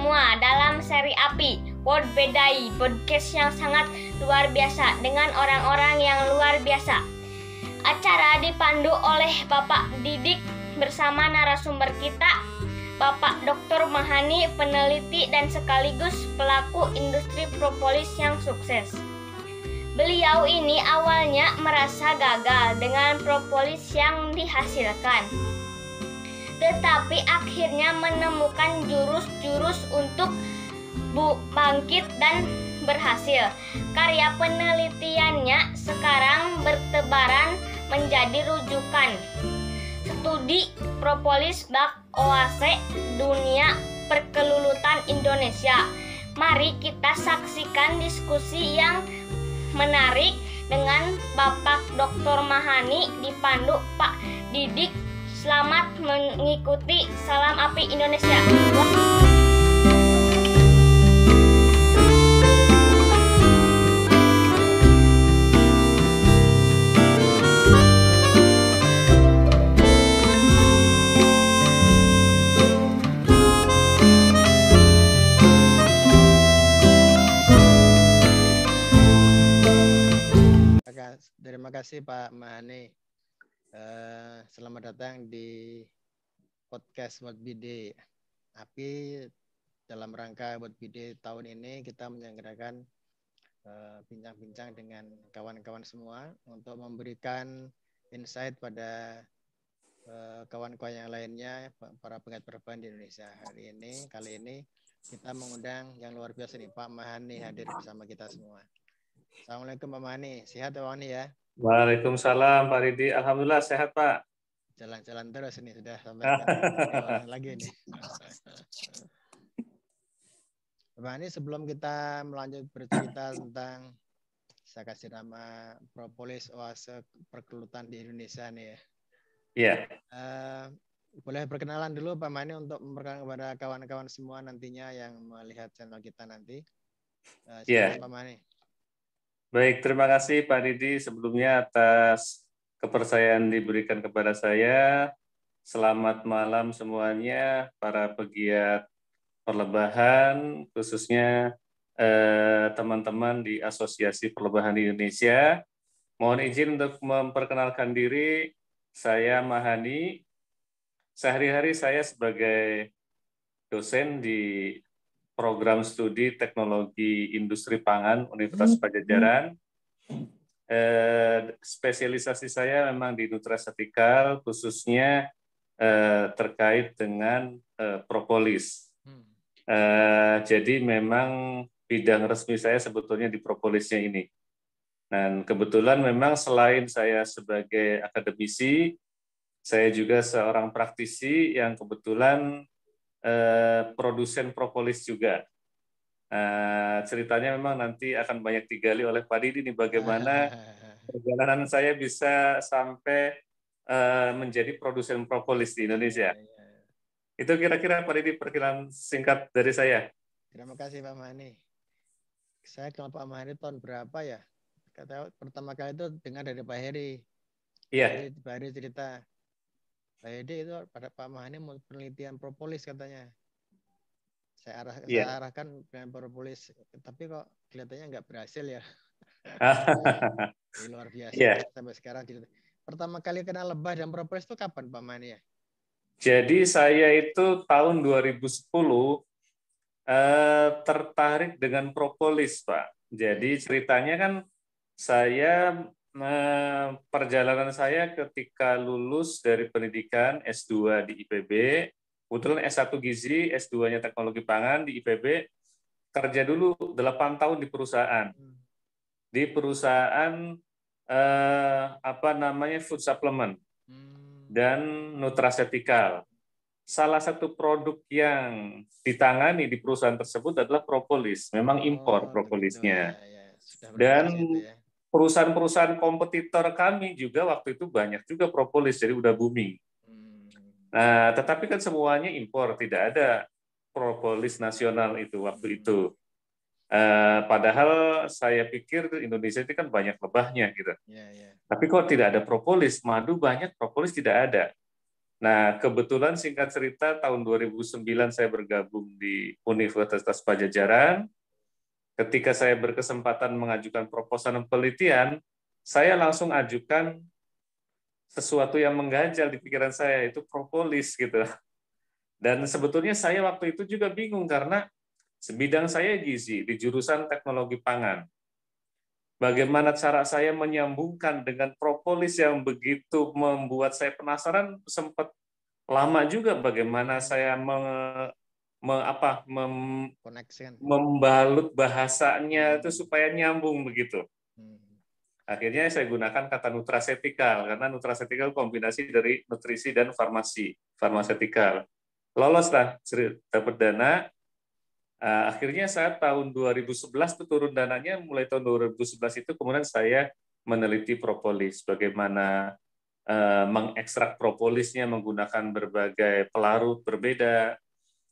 semua dalam seri API Podbedai, podcast yang sangat luar biasa dengan orang-orang yang luar biasa. Acara dipandu oleh Bapak Didik bersama narasumber kita, Bapak Dr. Mahani, peneliti dan sekaligus pelaku industri propolis yang sukses. Beliau ini awalnya merasa gagal dengan propolis yang dihasilkan, tetapi akhirnya menemukan jurus-jurus untuk bangkit dan berhasil. Karya penelitiannya sekarang bertebaran menjadi rujukan studi propolis bak oase dunia perkelulutan Indonesia. Mari kita saksikan diskusi yang menarik dengan Bapak Dr. Mahani dipandu Pak Didik. Selamat mengikuti. Salam API Indonesia. Terima kasih Pak Mahani. Selamat datang di podcast World BD API. Dalam rangka World BD tahun ini kita menyelenggarakan bincang-bincang dengan kawan-kawan semua untuk memberikan insight pada kawan-kawan yang lainnya, para penggiat perubahan di Indonesia. Kali ini kita mengundang yang luar biasa nih, Pak Mahani hadir bersama kita semua. Assalamualaikum Pak Mahani, sehat Pak Mahani ya? Waalaikumsalam Pak Ridi, alhamdulillah sehat Pak. Jalan-jalan terus ini sudah sampai lagi ini. Pak Mahani, sebelum kita melanjut bercerita tentang, saya kasih nama propolis oase perkelulutan di Indonesia nih ya. Iya. Boleh perkenalan dulu Pak Mahani untuk memperkenalkan kepada kawan-kawan semua nantinya yang melihat channel kita nanti. Silakan Pak Mahani. Baik, terima kasih Pak Didi sebelumnya atas kepercayaan diberikan kepada saya. Selamat malam semuanya, para pegiat perlebahan, khususnya teman-teman di Asosiasi Perlebahan di Indonesia. Mohon izin untuk memperkenalkan diri, saya Mahani. Sehari-hari saya sebagai dosen di Program Studi Teknologi Industri Pangan Universitas Padjadjaran. Spesialisasi saya memang di nutrasetikal, khususnya terkait dengan propolis. Jadi memang bidang resmi saya sebetulnya di propolisnya ini. Dan kebetulan memang selain saya sebagai akademisi, saya juga seorang praktisi yang kebetulan produsen propolis juga. Ceritanya memang nanti akan banyak digali oleh Pak Didi nih bagaimana perjalanan saya bisa sampai menjadi produsen propolis di Indonesia. Itu kira-kira Pak Didi perkenalan singkat dari saya. Terima kasih Pak Mahani. Saya kenal Pak Mahani tahun berapa ya? Kata pertama kali itu dengar dari Pak Heri. Iya. Pak Heri cerita. Pak Heri itu pada Pak Mahani mau penelitian propolis katanya. Saya arahkan dengan propolis, tapi kok kelihatannya nggak berhasil ya. Luar biasa sampai sekarang. Pertama kali kenal lebah dan propolis itu kapan Pak Mahani ya? Jadi saya itu tahun 2010 tertarik dengan propolis Pak. Jadi ceritanya kan saya perjalanan saya ketika lulus dari pendidikan S2 di IPB, kebetulan S1 Gizi, S2-nya Teknologi Pangan di IPB, kerja dulu 8 tahun di perusahaan. Di perusahaan food supplement dan nutrasetikal. Salah satu produk yang ditangani di perusahaan tersebut adalah propolis. Memang impor propolisnya. Dan perusahaan-perusahaan kompetitor kami juga waktu itu banyak juga propolis, jadi udah booming. Nah, tetapi kan semuanya impor, tidak ada propolis nasional itu waktu itu. Padahal saya pikir Indonesia itu kan banyak lebahnya gitu. Tapi kok tidak ada propolis, madu banyak, propolis tidak ada. Nah, kebetulan singkat cerita tahun 2009 saya bergabung di Universitas Pajajaran. Ketika saya berkesempatan mengajukan proposal penelitian, saya langsung ajukan sesuatu yang mengganjal di pikiran saya, itu propolis gitu. Dan sebetulnya saya waktu itu juga bingung karena bidang saya gizi di jurusan teknologi pangan. Bagaimana cara saya menyambungkan dengan propolis yang begitu membuat saya penasaran, sempat lama juga bagaimana saya membalut bahasanya itu supaya nyambung begitu. Akhirnya saya gunakan kata nutraceutical karena nutraceutical kombinasi dari nutrisi dan farmaseutical. Loloslah, dapat dana. Akhirnya saat tahun 2011 itu turun dananya, mulai tahun 2011 itu kemudian saya meneliti propolis, bagaimana mengekstrak propolisnya menggunakan berbagai pelarut berbeda,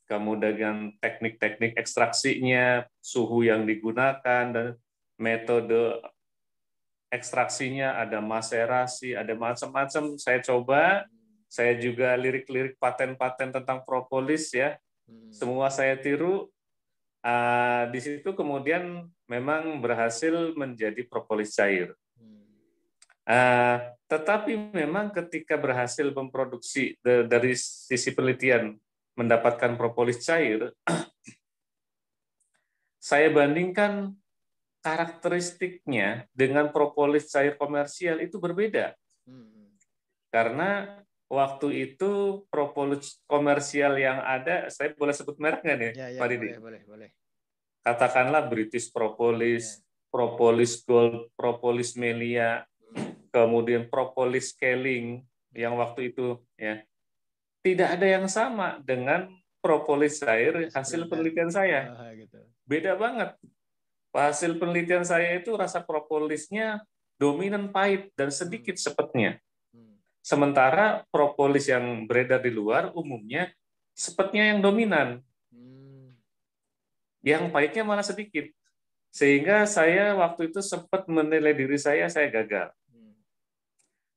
kemudian dengan teknik-teknik ekstraksinya, suhu yang digunakan, dan metode ekstraksinya, ada maserasi, ada macam-macam. Saya coba, saya juga lirik-lirik paten-paten tentang propolis ya, semua saya tiru. Di situ kemudian memang berhasil menjadi propolis cair. Tetapi memang ketika berhasil memproduksi dari sisi penelitian mendapatkan propolis cair, saya bandingkan karakteristiknya dengan propolis cair komersial itu berbeda. Karena waktu itu propolis komersial yang ada, saya boleh sebut merek nggak nih, Pak Didi? Boleh. Katakanlah British Propolis, Propolis Gold, Propolis Melia, kemudian Propolis Scaling yang waktu itu ya, tidak ada yang sama dengan propolis cair hasil penelitian saya. Beda banget. Hasil penelitian saya itu rasa propolisnya dominan pahit dan sedikit sepetnya. Sementara propolis yang beredar di luar umumnya sepetnya yang dominan. Yang pahitnya malah sedikit. Sehingga saya waktu itu sempat menilai diri saya gagal.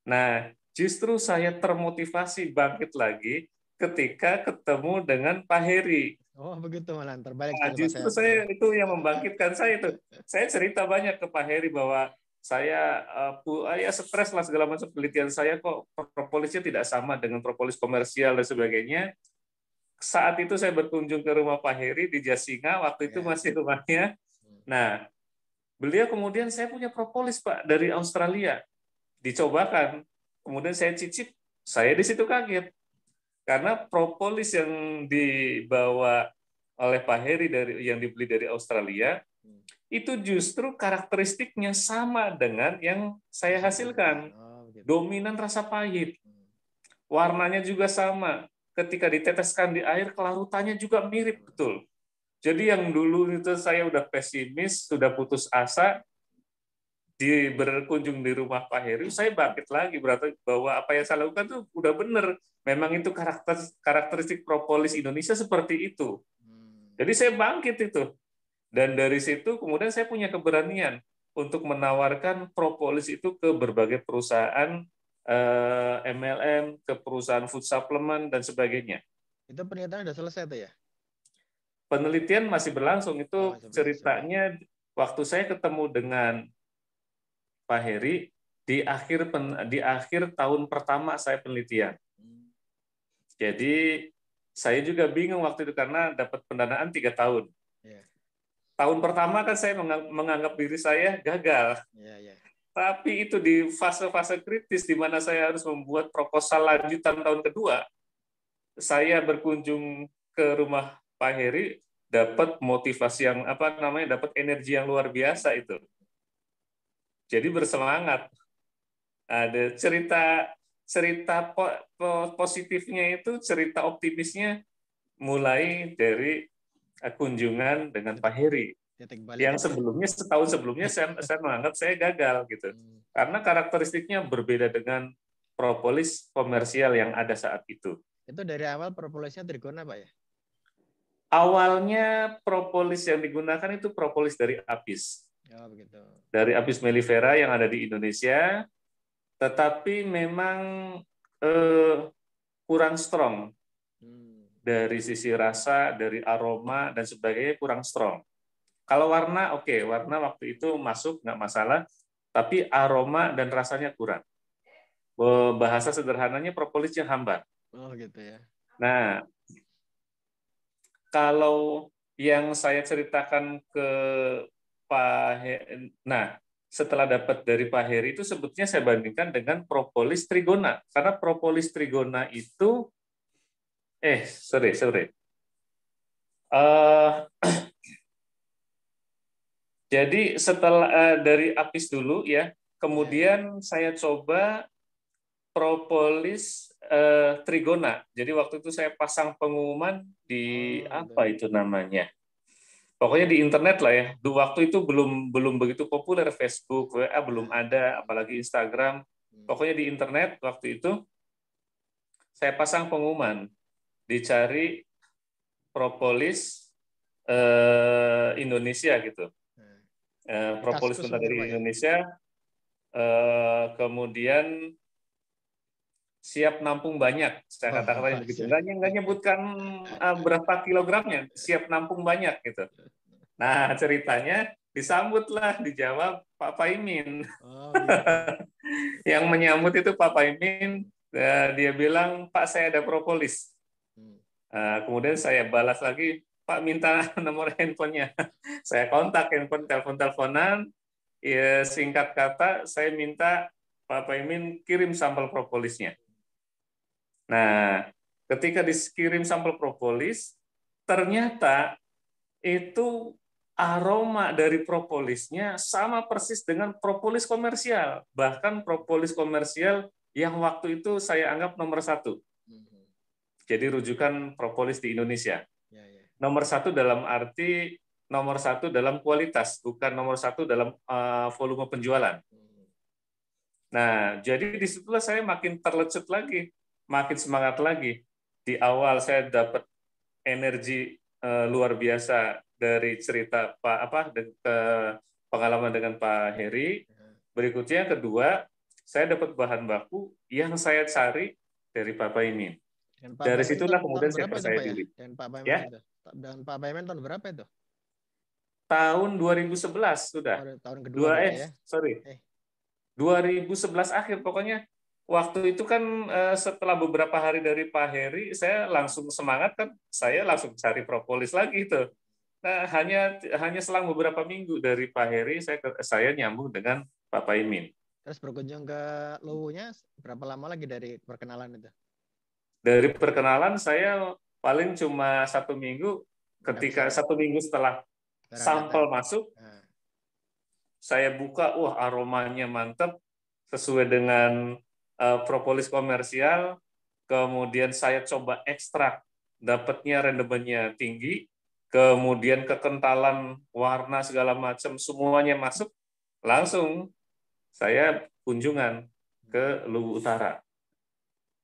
Nah, justru saya termotivasi bangkit lagi ketika ketemu dengan Pak Heri. Oh, begitu malah terbalik. Nah, justru saya itu yang membangkitkan saya itu. Saya cerita banyak ke Pak Heri bahwa saya ya stres lah segala macam, penelitian saya kok propolisnya tidak sama dengan propolis komersial dan sebagainya. Saat itu saya berkunjung ke rumah Pak Heri di Jasinga, waktu itu masih rumahnya. Nah, beliau kemudian, saya punya propolis Pak dari Australia, dicobakan. Kemudian saya cicip, saya di situ kaget. Karena propolis yang dibawa oleh Pak Heri yang dibeli dari Australia, itu justru karakteristiknya sama dengan yang saya hasilkan. Dominan rasa pahit. Warnanya juga sama. Ketika diteteskan di air, kelarutannya juga mirip betul. Jadi yang dulu itu saya udah pesimis, sudah putus asa, berkunjung di rumah Pak Heri, saya bangkit lagi, berarti bahwa apa yang saya lakukan itu udah benar. Memang itu karakteristik propolis Indonesia seperti itu. Jadi saya bangkit itu. Dan dari situ kemudian saya punya keberanian untuk menawarkan propolis itu ke berbagai perusahaan MLM, ke perusahaan food supplement, dan sebagainya. Itu penelitian sudah selesai tuh ya? Penelitian masih berlangsung. Itu ceritanya waktu saya ketemu dengan Pak Heri di akhir tahun pertama saya penelitian. Jadi saya juga bingung waktu itu karena dapat pendanaan 3 tahun. Tahun pertama kan saya menganggap diri saya gagal. Tapi itu di fase-fase kritis di mana saya harus membuat proposal lanjutan tahun kedua, saya berkunjung ke rumah Pak Heri, dapat motivasi yang dapat energi yang luar biasa itu. Jadi bersemangat. Ada cerita positifnya itu, cerita optimisnya mulai dari kunjungan dengan Pak Heri. Yang sebelumnya, setahun sebelumnya saya menganggap saya gagal gitu. Karena karakteristiknya berbeda dengan propolis komersial yang ada saat itu. Itu dari awal propolisnya trigona Pak ya? Awalnya propolis yang digunakan itu propolis dari Apis. Oh, begitu. Dari Apis mellifera yang ada di Indonesia. Tetapi memang kurang strong. Hmm. Dari sisi rasa, dari aroma, dan sebagainya kurang strong. Kalau warna, oke, warna waktu itu masuk, nggak masalah, tapi aroma dan rasanya kurang. Bahasa sederhananya propolis yang hambar. Oh gitu ya. Nah, kalau yang saya ceritakan ke Pak nah, setelah dapat dari Pak Heri itu sebetulnya saya bandingkan dengan propolis trigona. Karena propolis trigona itu, sorry. Jadi setelah dari Apis dulu ya, kemudian saya coba propolis trigona. Jadi waktu itu saya pasang pengumuman di apa itu namanya? Pokoknya di internet lah ya. Waktu itu belum begitu populer Facebook, WA belum ada, apalagi Instagram. Pokoknya di internet waktu itu saya pasang pengumuman, dicari propolis Indonesia gitu. Propolis dari Indonesia, kemudian siap nampung banyak, saya katakan begitu. Nggak nyebutkan berapa kilogramnya, siap nampung banyak gitu. Nah ceritanya disambutlah, dijawab Pak Paimin. Yang menyambut itu Pak Paimin, dia bilang, Pak saya ada propolis. Kemudian saya balas lagi, Pak minta nomor handphonenya. Saya kontak handphone, telepon-teleponan, ya, singkat kata saya minta Pak Paimin kirim sampel propolisnya. Nah, ketika dikirim sampel propolis, ternyata itu aroma dari propolisnya sama persis dengan propolis komersial. Bahkan propolis komersial yang waktu itu saya anggap nomor 1. Jadi rujukan propolis di Indonesia. Nomor 1 dalam arti nomor 1 dalam kualitas, bukan nomor 1 dalam volume penjualan. Nah, jadi disitulah saya makin terlecut lagi, makin semangat lagi. Di awal saya dapat energi luar biasa dari cerita pengalaman dengan Pak Heri. Berikutnya yang kedua, saya dapat bahan baku yang saya cari dari Pak Paimin. Dari situlah kemudian saya percaya diri. Dan Pak Paimin tahun berapa itu? Tahun 2011 sudah. Tahun kedua ya? 2011 akhir pokoknya. Waktu itu kan setelah beberapa hari dari Pak Heri, saya langsung semangat kan, saya langsung cari propolis lagi itu. Nah, hanya selang beberapa minggu dari Pak Heri, saya nyambung dengan Pak Paimin. Terus berkunjung ke Luwuhnya berapa lama lagi dari perkenalan itu? Dari perkenalan saya paling cuma 1 minggu. Ketika 1 minggu setelah sampel masuk, saya buka, wah aromanya mantap, sesuai dengan propolis komersial. Kemudian saya coba ekstrak, dapatnya rendemennya tinggi, kemudian kekentalan warna segala macam semuanya masuk, langsung saya kunjungan ke Luwu Utara.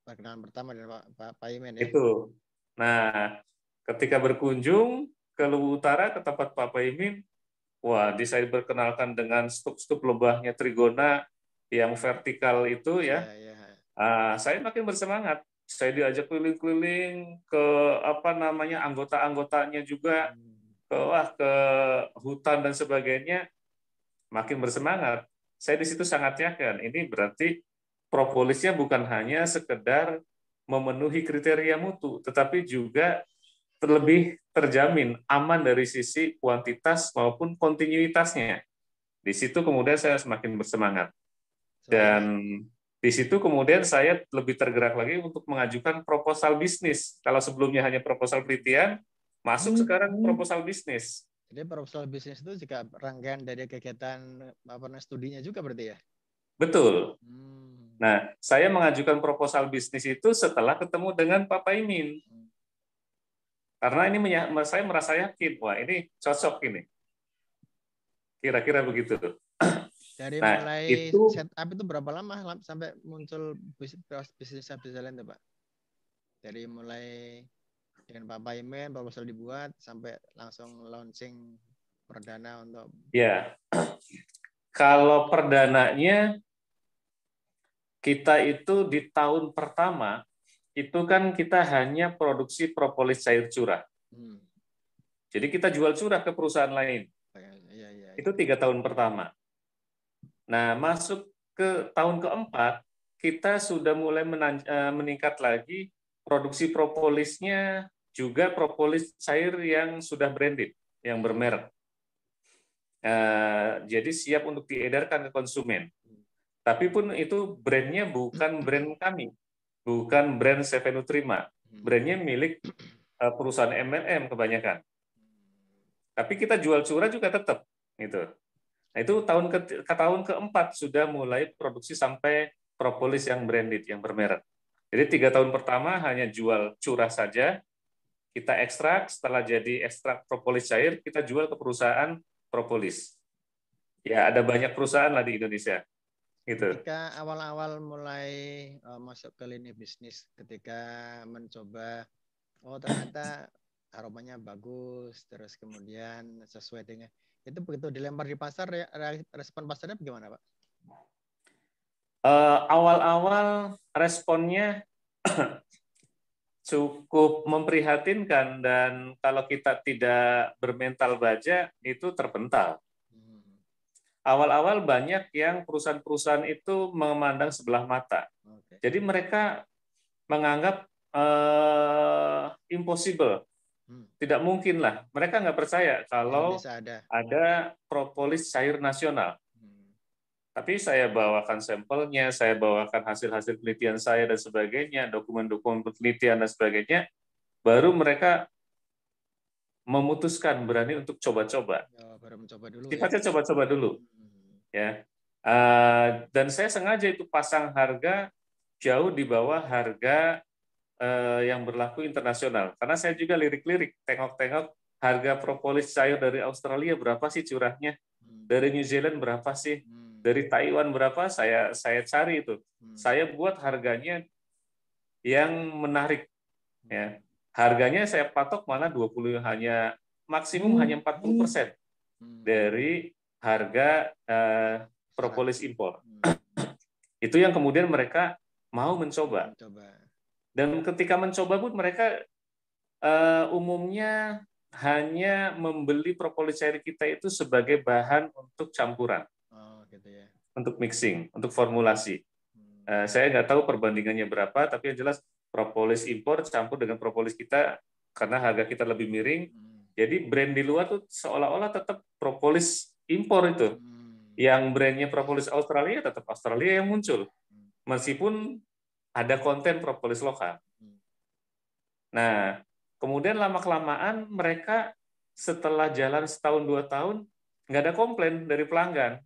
Perkenalan pertama dari Pak Paimin ya. Itu. Nah, ketika berkunjung ke Luwu Utara ke tempat Pak Paimin, wah, saya berkenalkan dengan stup-stup lebahnya trigona yang vertikal itu ya. Saya makin bersemangat. Saya diajak keliling-keliling ke anggota-anggotanya juga ke hutan dan sebagainya. Makin bersemangat. Saya di situ sangat yakin ini berarti propolisnya bukan hanya sekedar memenuhi kriteria mutu, tetapi juga lebih terjamin aman dari sisi kuantitas maupun kontinuitasnya. Di situ kemudian saya semakin bersemangat. Dan di situ kemudian saya lebih tergerak lagi untuk mengajukan proposal bisnis. Kalau sebelumnya hanya proposal penelitian, masuk sekarang proposal bisnis. Jadi proposal bisnis itu juga rangkaian dari kegiatan studinya juga berarti ya? Betul. Nah, saya mengajukan proposal bisnis itu setelah ketemu dengan Pak Paimin. Karena ini saya merasa yakin, wah ini cocok ini. Kira-kira begitu. Dari mulai setup itu berapa lama sampai muncul bisnis lain tuh Pak? Dari mulai dengan Pak Paimin, proposal dibuat, sampai langsung launching perdana untuk... Ya, kalau perdananya, kita itu di tahun pertama, itu kan kita hanya produksi propolis cair curah. Jadi kita jual curah ke perusahaan lain. Itu 3 tahun pertama. Nah, masuk ke tahun keempat, kita sudah mulai meningkat lagi produksi propolisnya, juga propolis cair yang sudah branded, yang bermerek. Jadi siap untuk diedarkan ke konsumen. Tapi pun itu brandnya bukan brand kami, bukan brand Sevenutrima. Brandnya milik perusahaan MLM kebanyakan. Tapi kita jual curah juga tetap, gitu. Nah, itu tahun keempat sudah mulai produksi sampai propolis yang branded, yang bermerek. Jadi 3 tahun pertama hanya jual curah saja, kita ekstrak, setelah jadi ekstrak propolis cair, kita jual ke perusahaan propolis. Ya, ada banyak perusahaan lah di Indonesia. Gitu. Ketika awal-awal mulai masuk ke lini bisnis, ketika mencoba, oh ternyata aromanya bagus, terus kemudian sesuai dengan itu, begitu dilempar di pasar, respon pasarnya bagaimana, Pak? Awal-awal responnya cukup memprihatinkan, dan kalau kita tidak bermental baja itu terpental. Awal-awal banyak yang perusahaan-perusahaan itu memandang sebelah mata. Jadi mereka menganggap impossible. Tidak mungkin lah. Mereka nggak percaya kalau ada propolis cair nasional. Tapi saya bawakan sampelnya, saya bawakan hasil-hasil penelitian saya dan sebagainya, dokumen-dokumen penelitian dan sebagainya, baru mereka memutuskan berani untuk coba-coba. Baru mencoba dulu. Sifatnya coba-coba dulu. Ya. Dan saya sengaja itu pasang harga jauh di bawah harga yang berlaku internasional. Karena saya juga lirik-lirik, tengok-tengok harga propolis cair dari Australia berapa sih curahnya, dari New Zealand berapa sih, dari Taiwan berapa, saya cari itu. Saya buat harganya yang menarik. Ya. Harganya saya patok malah 20, maksimum hanya 40% dari harga propolis impor. Itu yang kemudian mereka mau mencoba. Dan ketika mencoba pun mereka umumnya hanya membeli propolis cair kita itu sebagai bahan untuk campuran, untuk mixing, untuk formulasi. Saya nggak tahu perbandingannya berapa, tapi yang jelas propolis impor campur dengan propolis kita karena harga kita lebih miring. Jadi brand di luar tuh seolah-olah tetap propolis impor itu. Yang brandnya propolis Australia tetap Australia yang muncul, meskipun ada konten propolis lokal. Nah, kemudian lama-kelamaan mereka setelah jalan setahun 2 tahun, nggak ada komplain dari pelanggan.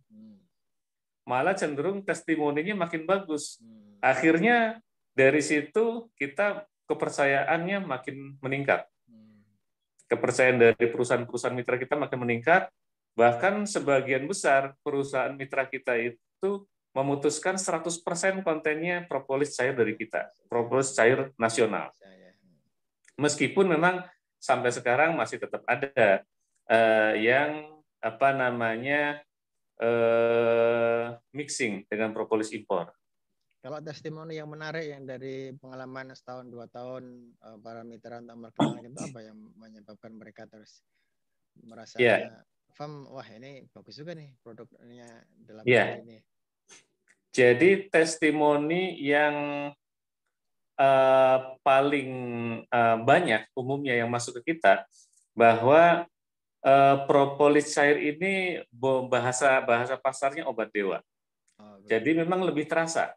Malah cenderung testimoninya makin bagus. Akhirnya dari situ kita kepercayaannya makin meningkat. Kepercayaan dari perusahaan-perusahaan mitra kita makin meningkat. Bahkan sebagian besar perusahaan mitra kita itu memutuskan 100% kontennya propolis cair dari kita, propolis cair nasional. Meskipun memang sampai sekarang masih tetap ada yang mixing dengan propolis impor. Kalau testimoni yang menarik yang dari pengalaman setahun 2 tahun para mitra untuk memperkenalkan itu apa yang menyebabkan mereka terus merasa wah ini bagus juga nih produknya dalam ini. Jadi testimoni yang paling banyak umumnya yang masuk ke kita bahwa propolis cair ini bahasa pasarnya obat dewa. Jadi memang lebih terasa.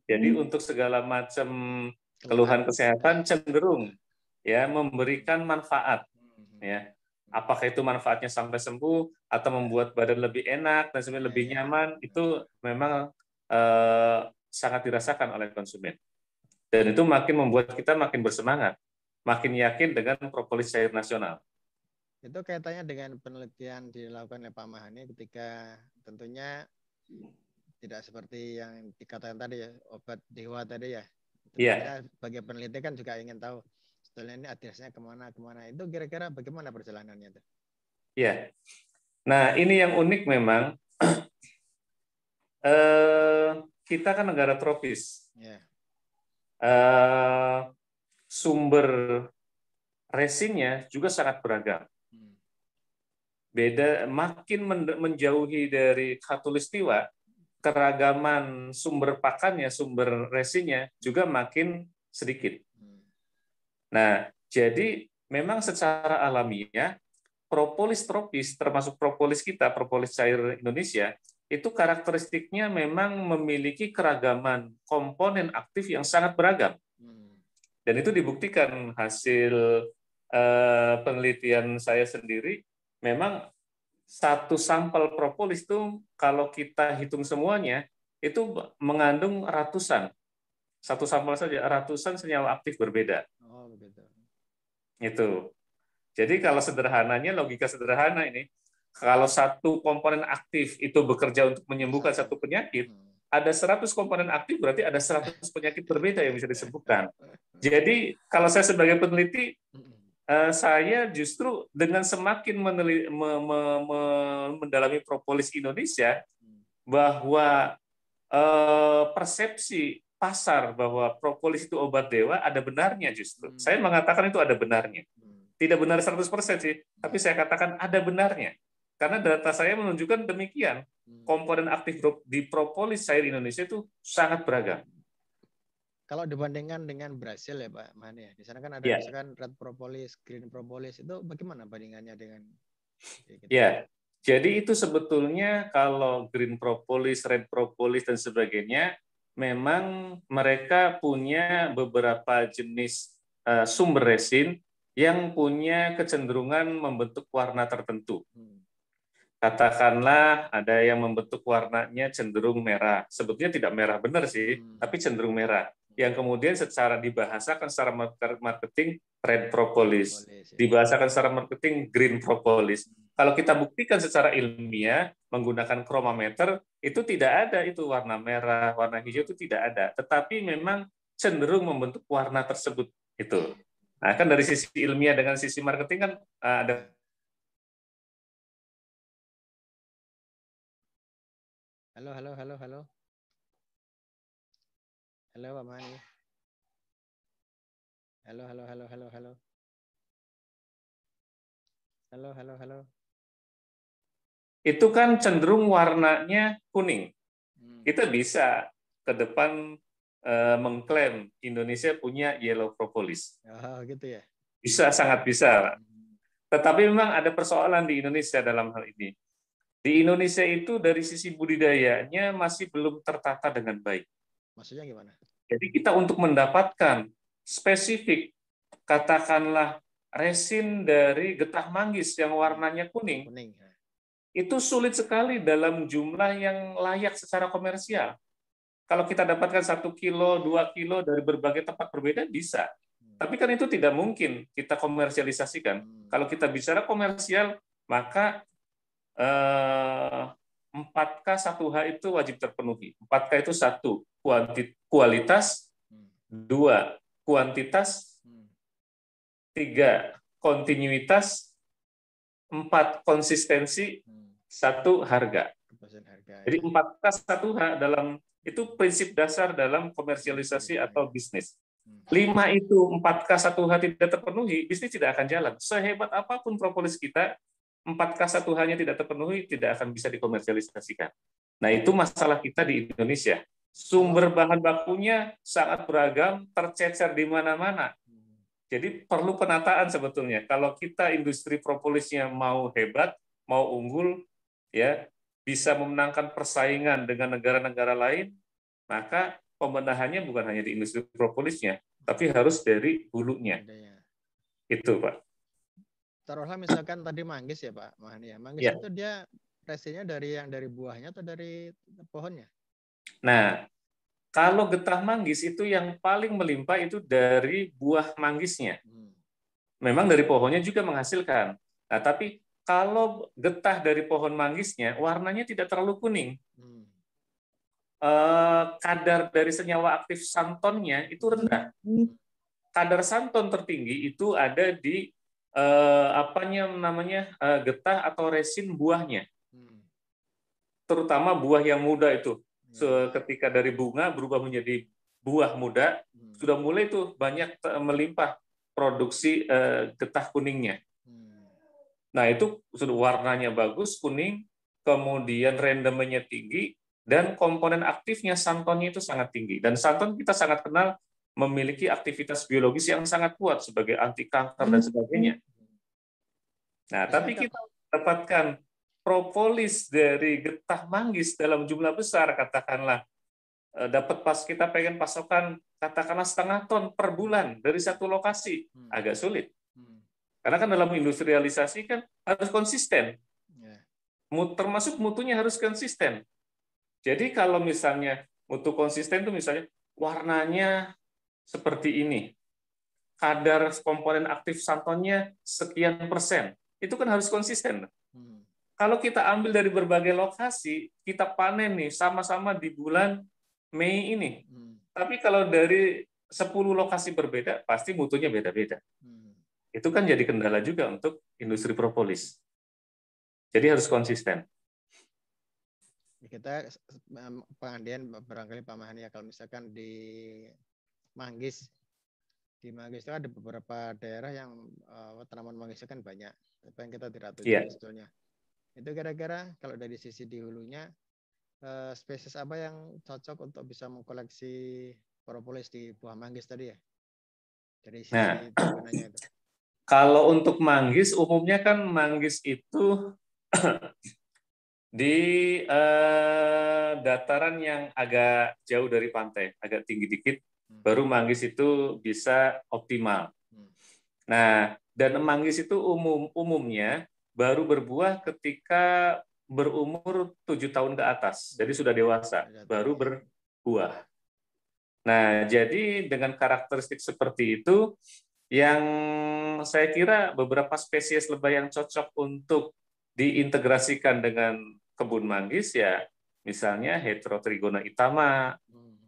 Jadi untuk segala macam keluhan kesehatan cenderung ya memberikan manfaat. Ya, apakah itu manfaatnya sampai sembuh atau membuat badan lebih enak dan sebenarnya lebih nyaman, itu memang sangat dirasakan oleh konsumen. Dan itu makin membuat kita makin bersemangat, makin yakin dengan propolis cair nasional. Itu kaitannya dengan penelitian dilakukan oleh Pak Mahani ketika tentunya tidak seperti yang dikatakan tadi ya, obat dewa tadi ya. Tentunya sebagai peneliti kan juga ingin tahu sebetulnya ini address-nya kemana. Itu kira-kira bagaimana perjalanannya itu? Iya. Nah, ini yang unik memang. Kita kan negara tropis. Yeah. Sumber resinnya juga sangat beragam. Beda, makin menjauhi dari khatulistiwa, keragaman sumber pakannya, sumber resinnya juga makin sedikit. Nah, jadi memang secara alamiah propolis tropis, termasuk propolis kita, propolis cair Indonesia, itu karakteristiknya memang memiliki keragaman komponen aktif yang sangat beragam. Dan itu dibuktikan hasil penelitian saya sendiri, memang satu sampel propolis itu kalau kita hitung semuanya, itu mengandung ratusan. Satu sampel saja, ratusan senyawa aktif berbeda. Oh, begitu. Itu. Jadi kalau sederhananya, logika sederhana ini, kalau satu komponen aktif itu bekerja untuk menyembuhkan satu penyakit, ada 100 komponen aktif, berarti ada 100 penyakit berbeda yang bisa disembuhkan. Jadi kalau saya sebagai peneliti, saya justru dengan semakin mendalami propolis Indonesia, bahwa persepsi pasar bahwa propolis itu obat dewa ada benarnya justru. Saya mengatakan itu ada benarnya. Tidak benar 100% sih, tapi saya katakan ada benarnya. Karena data saya menunjukkan demikian. Komponen aktif di propolis cair Indonesia itu sangat beragam. Kalau dibandingkan dengan Brasil ya Pak Mane, di sana kan ada misalkan red propolis, green propolis, itu bagaimana bandingannya dengan gitu? Ya, jadi itu sebetulnya kalau green propolis, red propolis dan sebagainya, memang mereka punya beberapa jenis sumber resin yang punya kecenderungan membentuk warna tertentu. Katakanlah ada yang membentuk warnanya cenderung merah. Sebetulnya tidak merah benar sih, tapi cenderung merah. Yang kemudian secara dibahasakan secara marketing red propolis, dibahasakan secara marketing green propolis. Kalau kita buktikan secara ilmiah menggunakan chromometer, itu tidak ada itu warna merah, warna hijau itu tidak ada. Tetapi memang cenderung membentuk warna tersebut itu. Nah, kan dari sisi ilmiah dengan sisi marketing kan ada. Halo. Halo Pak Mani. Halo. Halo. Itu kan cenderung warnanya kuning. Kita bisa ke depan mengklaim Indonesia punya yellow propolis. Oh, gitu ya? Bisa, sangat bisa. Tetapi memang ada persoalan di Indonesia dalam hal ini. Di Indonesia itu dari sisi budidayanya masih belum tertata dengan baik. Maksudnya gimana? Jadi kita untuk mendapatkan spesifik, katakanlah resin dari getah manggis yang warnanya kuning. Itu sulit sekali dalam jumlah yang layak secara komersial. Kalau kita dapatkan 1 kilo, 2 kilo dari berbagai tempat berbeda, bisa. Tapi kan itu tidak mungkin kita komersialisasikan. Kalau kita bicara komersial, maka 4K 1H itu wajib terpenuhi. 4K itu 1, kualitas, 2, kuantitas, 3, kontinuitas, 4, konsistensi, 1, harga. Jadi 4K 1H dalam itu prinsip dasar dalam komersialisasi atau bisnis. 5 itu 4K 1H tidak terpenuhi, bisnis tidak akan jalan. Sehebat apapun propolis kita, 4K 1H-nya tidak terpenuhi, tidak akan bisa dikomersialisasikan. Nah, itu masalah kita di Indonesia. Sumber bahan bakunya sangat beragam, tercecer di mana-mana. Jadi perlu penataan sebetulnya. Kalau kita industri propolisnya mau hebat, mau unggul, ya bisa memenangkan persaingan dengan negara-negara lain, maka pembenahannya bukan hanya di industri propolisnya, tapi harus dari hulunya. Itu, Pak. Taruhlah misalkan tadi manggis ya, Pak Mahani. Manggis itu dia resinnya dari buahnya atau dari pohonnya? Nah, kalau getah manggis itu yang paling melimpah itu dari buah manggisnya. Memang dari pohonnya juga menghasilkan. Nah, tapi kalau getah dari pohon manggisnya, warnanya tidak terlalu kuning. Kadar dari senyawa aktif santonnya itu rendah. Kadar santon tertinggi itu ada di getah atau resin buahnya. Terutama buah yang muda itu. Ketika dari bunga berubah menjadi buah muda, sudah mulai tuh banyak melimpah produksi getah kuningnya. Nah, itu sudah warnanya bagus, kuning, kemudian rendemennya tinggi, dan komponen aktifnya santonnya itu sangat tinggi. Dan santon kita sangat kenal memiliki aktivitas biologis yang sangat kuat sebagai anti kanker dan sebagainya. Nah, tapi kita dapatkan propolis dari getah manggis dalam jumlah besar, katakanlah dapat pas kita pengen pasokan katakanlah 1/2 ton per bulan dari satu lokasi, agak sulit. Karena kan dalam industrialisasi kan harus konsisten. Termasuk mutunya harus konsisten. Jadi kalau misalnya mutu konsisten itu misalnya warnanya seperti ini, kadar komponen aktif santonnya sekian persen, itu kan harus konsisten. Kalau kita ambil dari berbagai lokasi, kita panen nih sama-sama di bulan Mei ini. Tapi kalau dari 10 lokasi berbeda, pasti mutunya beda-beda. Itu kan jadi kendala juga untuk industri propolis. Jadi harus konsisten. Kita pengandian barangkali Pak Mahani ya, kalau misalkan di Manggis itu ada beberapa daerah yang tanaman manggis kan banyak, tapi yang kita tidak tahu sebetulnya. Itu kira-kira kalau dari sisi di hulunya spesies apa yang cocok untuk bisa mengkoleksi propolis di buah manggis tadi ya? Dari sisi gunanya itu. Kalau untuk manggis, umumnya kan manggis itu di dataran yang agak jauh dari pantai, agak tinggi dikit, baru manggis itu bisa optimal. Nah, dan manggis itu umumnya baru berbuah ketika berumur 7 tahun ke atas, jadi sudah dewasa, baru berbuah. Nah, jadi dengan karakteristik seperti itu, yang saya kira beberapa spesies lebah yang cocok untuk diintegrasikan dengan kebun manggis ya, misalnya Heterotrigona itama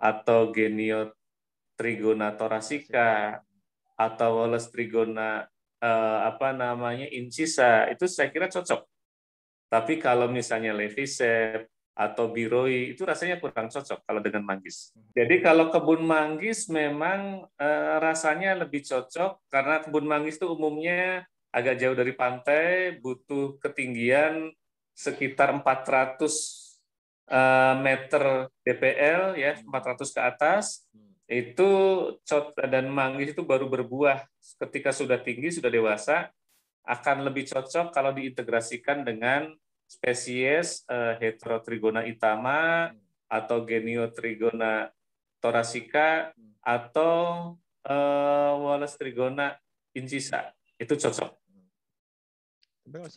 atau Geniotrigona thoracea atau Wallace Trigona incisa, itu saya kira cocok. Tapi kalau misalnya Levisep atau Biroi itu rasanya kurang cocok kalau dengan manggis. Jadi kalau kebun manggis memang rasanya lebih cocok karena kebun manggis itu umumnya agak jauh dari pantai, butuh ketinggian sekitar 400 meter DPL ya, 400 ke atas. Itu dan manggis itu baru berbuah ketika sudah tinggi, sudah dewasa, akan lebih cocok kalau diintegrasikan dengan spesies Heterotrigona itama atau Geniotrigona thoracea atau Wallace Trigona incisa. Itu cocok.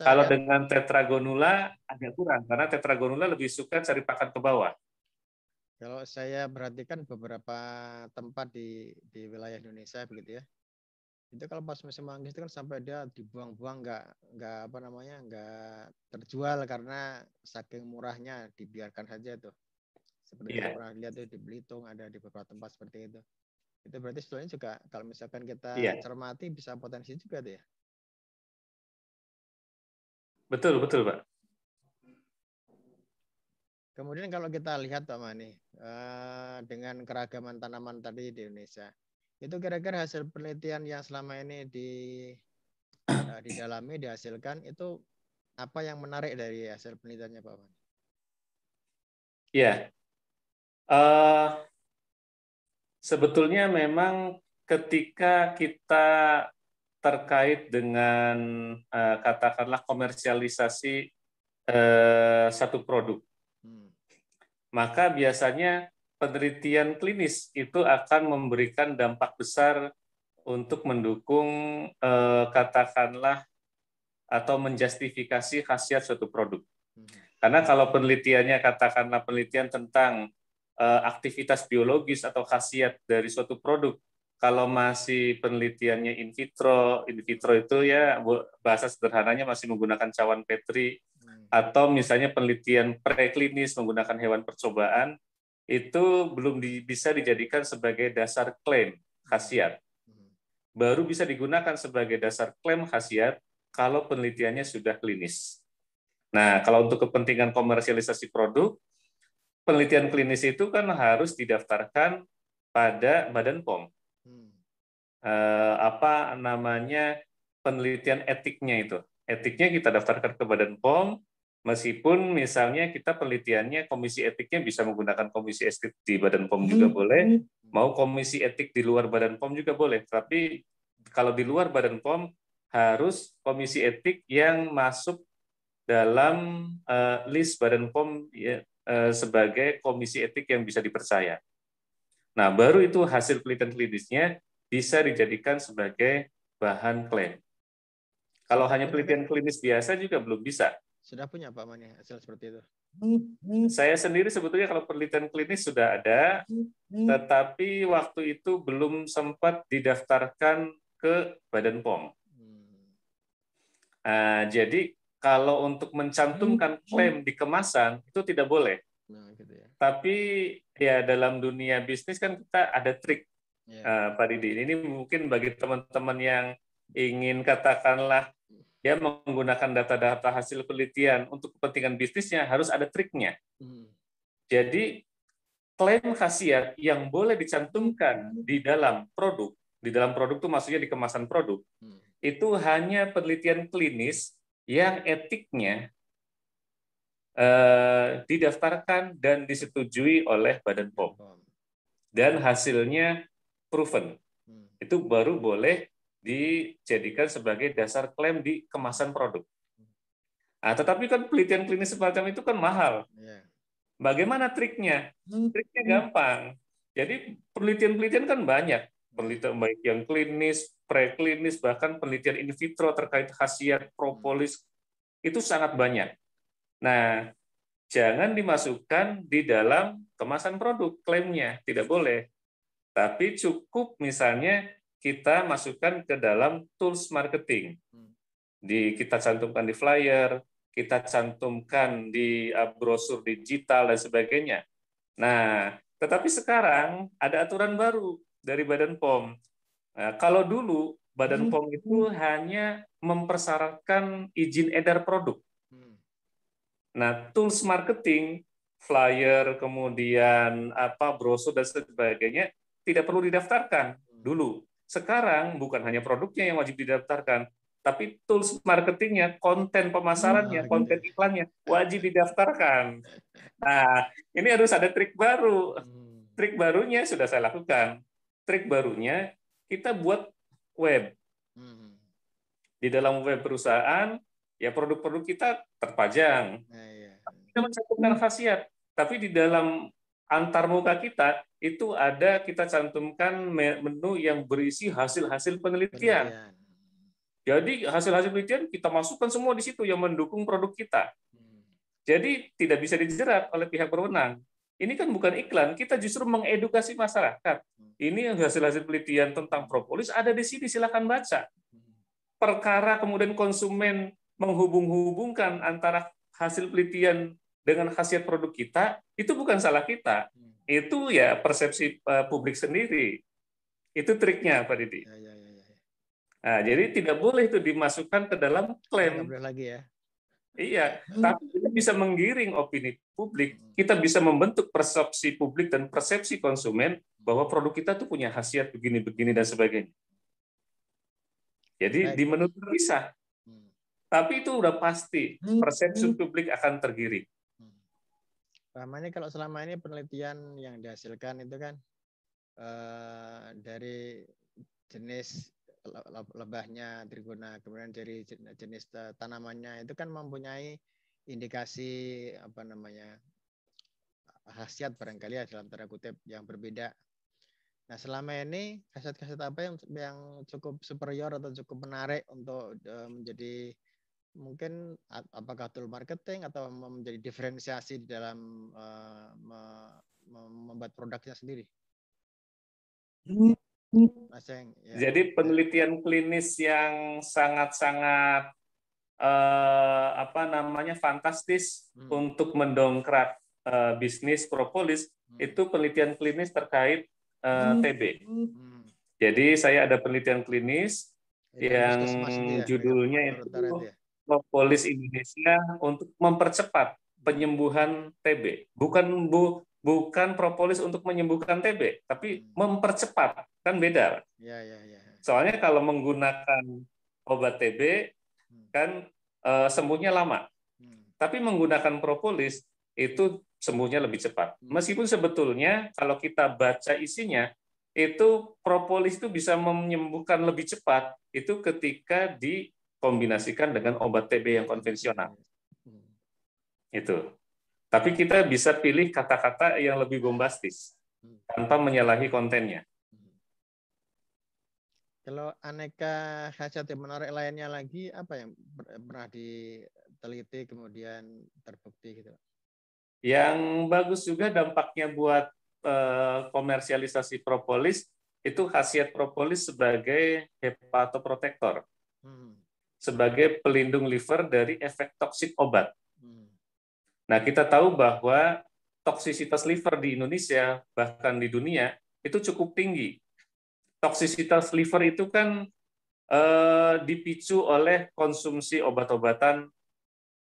Kalau dengan Tetragonula agak kurang, karena Tetragonula lebih suka cari pakan ke bawah. Kalau saya perhatikan beberapa tempat di wilayah Indonesia begitu ya, itu kalau pas musim manggis itu kan sampai dia dibuang-buang, nggak terjual karena saking murahnya, dibiarkan saja tuh. Seperti saya pernah lihat tuh di Belitung, ada di beberapa tempat seperti itu. Itu berarti sebetulnya juga kalau misalkan kita cermati bisa potensi juga tuh ya. Betul Pak. Kemudian kalau kita lihat Pak Mani, dengan keragaman tanaman tadi di Indonesia, itu kira-kira hasil penelitian yang selama ini didalami, dihasilkan, itu apa yang menarik dari hasil penelitiannya Pak Mani? Ya, sebetulnya memang ketika kita terkait dengan katakanlah komersialisasi satu produk, maka biasanya penelitian klinis itu akan memberikan dampak besar untuk mendukung katakanlah atau menjustifikasi khasiat suatu produk. Karena kalau penelitiannya katakanlah penelitian tentang aktivitas biologis atau khasiat dari suatu produk, kalau masih penelitiannya in vitro itu ya bahasa sederhananya masih menggunakan cawan Petri, atau misalnya penelitian preklinis menggunakan hewan percobaan, itu belum bisa dijadikan sebagai dasar klaim khasiat. Baru bisa digunakan sebagai dasar klaim khasiat kalau penelitiannya sudah klinis. Nah, kalau untuk kepentingan komersialisasi produk, penelitian klinis itu kan harus didaftarkan pada Badan POM. Hmm. Apa namanya penelitian etiknya itu. Etiknya kita daftarkan ke Badan POM, meskipun misalnya kita penelitiannya komisi etiknya bisa menggunakan komisi etik di Badan POM juga boleh, mau komisi etik di luar Badan POM juga boleh. Tapi kalau di luar Badan POM harus komisi etik yang masuk dalam list Badan POM ya, sebagai komisi etik yang bisa dipercaya. Nah, baru itu hasil penelitian klinisnya bisa dijadikan sebagai bahan klaim. Kalau hanya penelitian klinis biasa juga belum bisa. Sudah punya Pak Mani hasil seperti itu? Saya sendiri sebetulnya kalau penelitian klinis sudah ada, tetapi waktu itu belum sempat didaftarkan ke Badan POM. Jadi kalau untuk mencantumkan klaim di kemasan itu tidak boleh. Nah, gitu ya. Tapi ya dalam dunia bisnis kan kita ada trik, Pak Didi. Ini mungkin bagi teman-teman yang ingin katakanlah ya menggunakan data-data hasil penelitian untuk kepentingan bisnisnya harus ada triknya. Jadi klaim khasiat yang boleh dicantumkan di dalam produk itu maksudnya di kemasan produk, itu hanya penelitian klinis yang etiknya didaftarkan dan disetujui oleh Badan POM dan hasilnya proven, itu baru boleh dijadikan sebagai dasar klaim di kemasan produk. Tetapi kan penelitian klinis semacam itu kan mahal. Bagaimana triknya? Triknya gampang. Jadi penelitian-penelitian kan banyak, penelitian baik yang klinis, preklinis, bahkan penelitian in vitro terkait khasiat propolis itu sangat banyak. Nah, jangan dimasukkan di dalam kemasan produk klaimnya, tidak boleh. Tapi cukup misalnya kita masukkan ke dalam tools marketing. Kita cantumkan di flyer, kita cantumkan di brosur digital dan sebagainya. Nah, tetapi sekarang ada aturan baru dari Badan POM. Nah, kalau dulu Badan POM itu hanya mempersyaratkan izin edar produk. Nah, tools marketing, flyer, kemudian brosur dan sebagainya tidak perlu didaftarkan dulu. Sekarang bukan hanya produknya yang wajib didaftarkan, tapi tools marketingnya, konten pemasarannya, konten iklannya wajib didaftarkan. Nah, ini harus ada trik baru. Trik barunya sudah saya lakukan. Trik barunya kita buat web. Di dalam web perusahaan, ya produk-produk kita terpajang. Kita mencantumkan khasiat, tapi di dalam antarmuka kita itu ada kita cantumkan menu yang berisi hasil-hasil penelitian. Jadi hasil-hasil penelitian kita masukkan semua di situ yang mendukung produk kita. Jadi tidak bisa dijerat oleh pihak berwenang. Ini kan bukan iklan, kita justru mengedukasi masyarakat. Ini hasil-hasil penelitian tentang propolis ada di sini, silakan baca. Perkara kemudian konsumen menghubung-hubungkan antara hasil penelitian dengan khasiat produk kita, itu bukan salah kita. Itu ya persepsi publik sendiri. Itu triknya, Pak Didi. Nah, jadi tidak boleh itu dimasukkan ke dalam klaim. Nggak boleh lagi ya. Iya, tapi kita bisa menggiring opini publik, kita bisa membentuk persepsi publik dan persepsi konsumen bahwa produk kita tuh punya khasiat begini-begini dan sebagainya. Jadi di menu terpisah. Tapi itu udah pasti persepsi publik akan tergiring. Pak, kalau selama ini penelitian yang dihasilkan itu kan dari jenis lebahnya trigona, kemudian dari jenis tanamannya itu kan mempunyai indikasi khasiat barangkali ya dalam tanda kutip yang berbeda. Nah, selama ini khasiat-khasiat apa yang cukup superior atau cukup menarik untuk menjadi mungkin apakah tool marketing atau menjadi diferensiasi di dalam membuat produknya sendiri? Jadi penelitian klinis yang sangat-sangat fantastis untuk mendongkrak bisnis propolis itu penelitian klinis terkait TB. Jadi saya ada penelitian klinis yang judulnya itu Propolis Indonesia untuk mempercepat penyembuhan TB. bukan propolis untuk menyembuhkan TB, tapi mempercepat, kan beda. Ya. Soalnya kalau menggunakan obat TB kan sembuhnya lama, tapi menggunakan propolis itu sembuhnya lebih cepat. Meskipun sebetulnya kalau kita baca isinya, itu propolis itu bisa menyembuhkan lebih cepat itu ketika dikombinasikan dengan obat TB yang konvensional. Itu. Tapi kita bisa pilih kata-kata yang lebih bombastis tanpa menyalahi kontennya. Kalau aneka khasiat yang menarik lainnya lagi, apa yang pernah diteliti kemudian terbukti gitu? Yang bagus juga dampaknya buat komersialisasi propolis, itu khasiat propolis sebagai hepatoprotektor, sebagai pelindung liver dari efek toksik obat. Nah, kita tahu bahwa toksisitas liver di Indonesia, bahkan di dunia, itu cukup tinggi. Toksisitas liver itu kan dipicu oleh konsumsi obat-obatan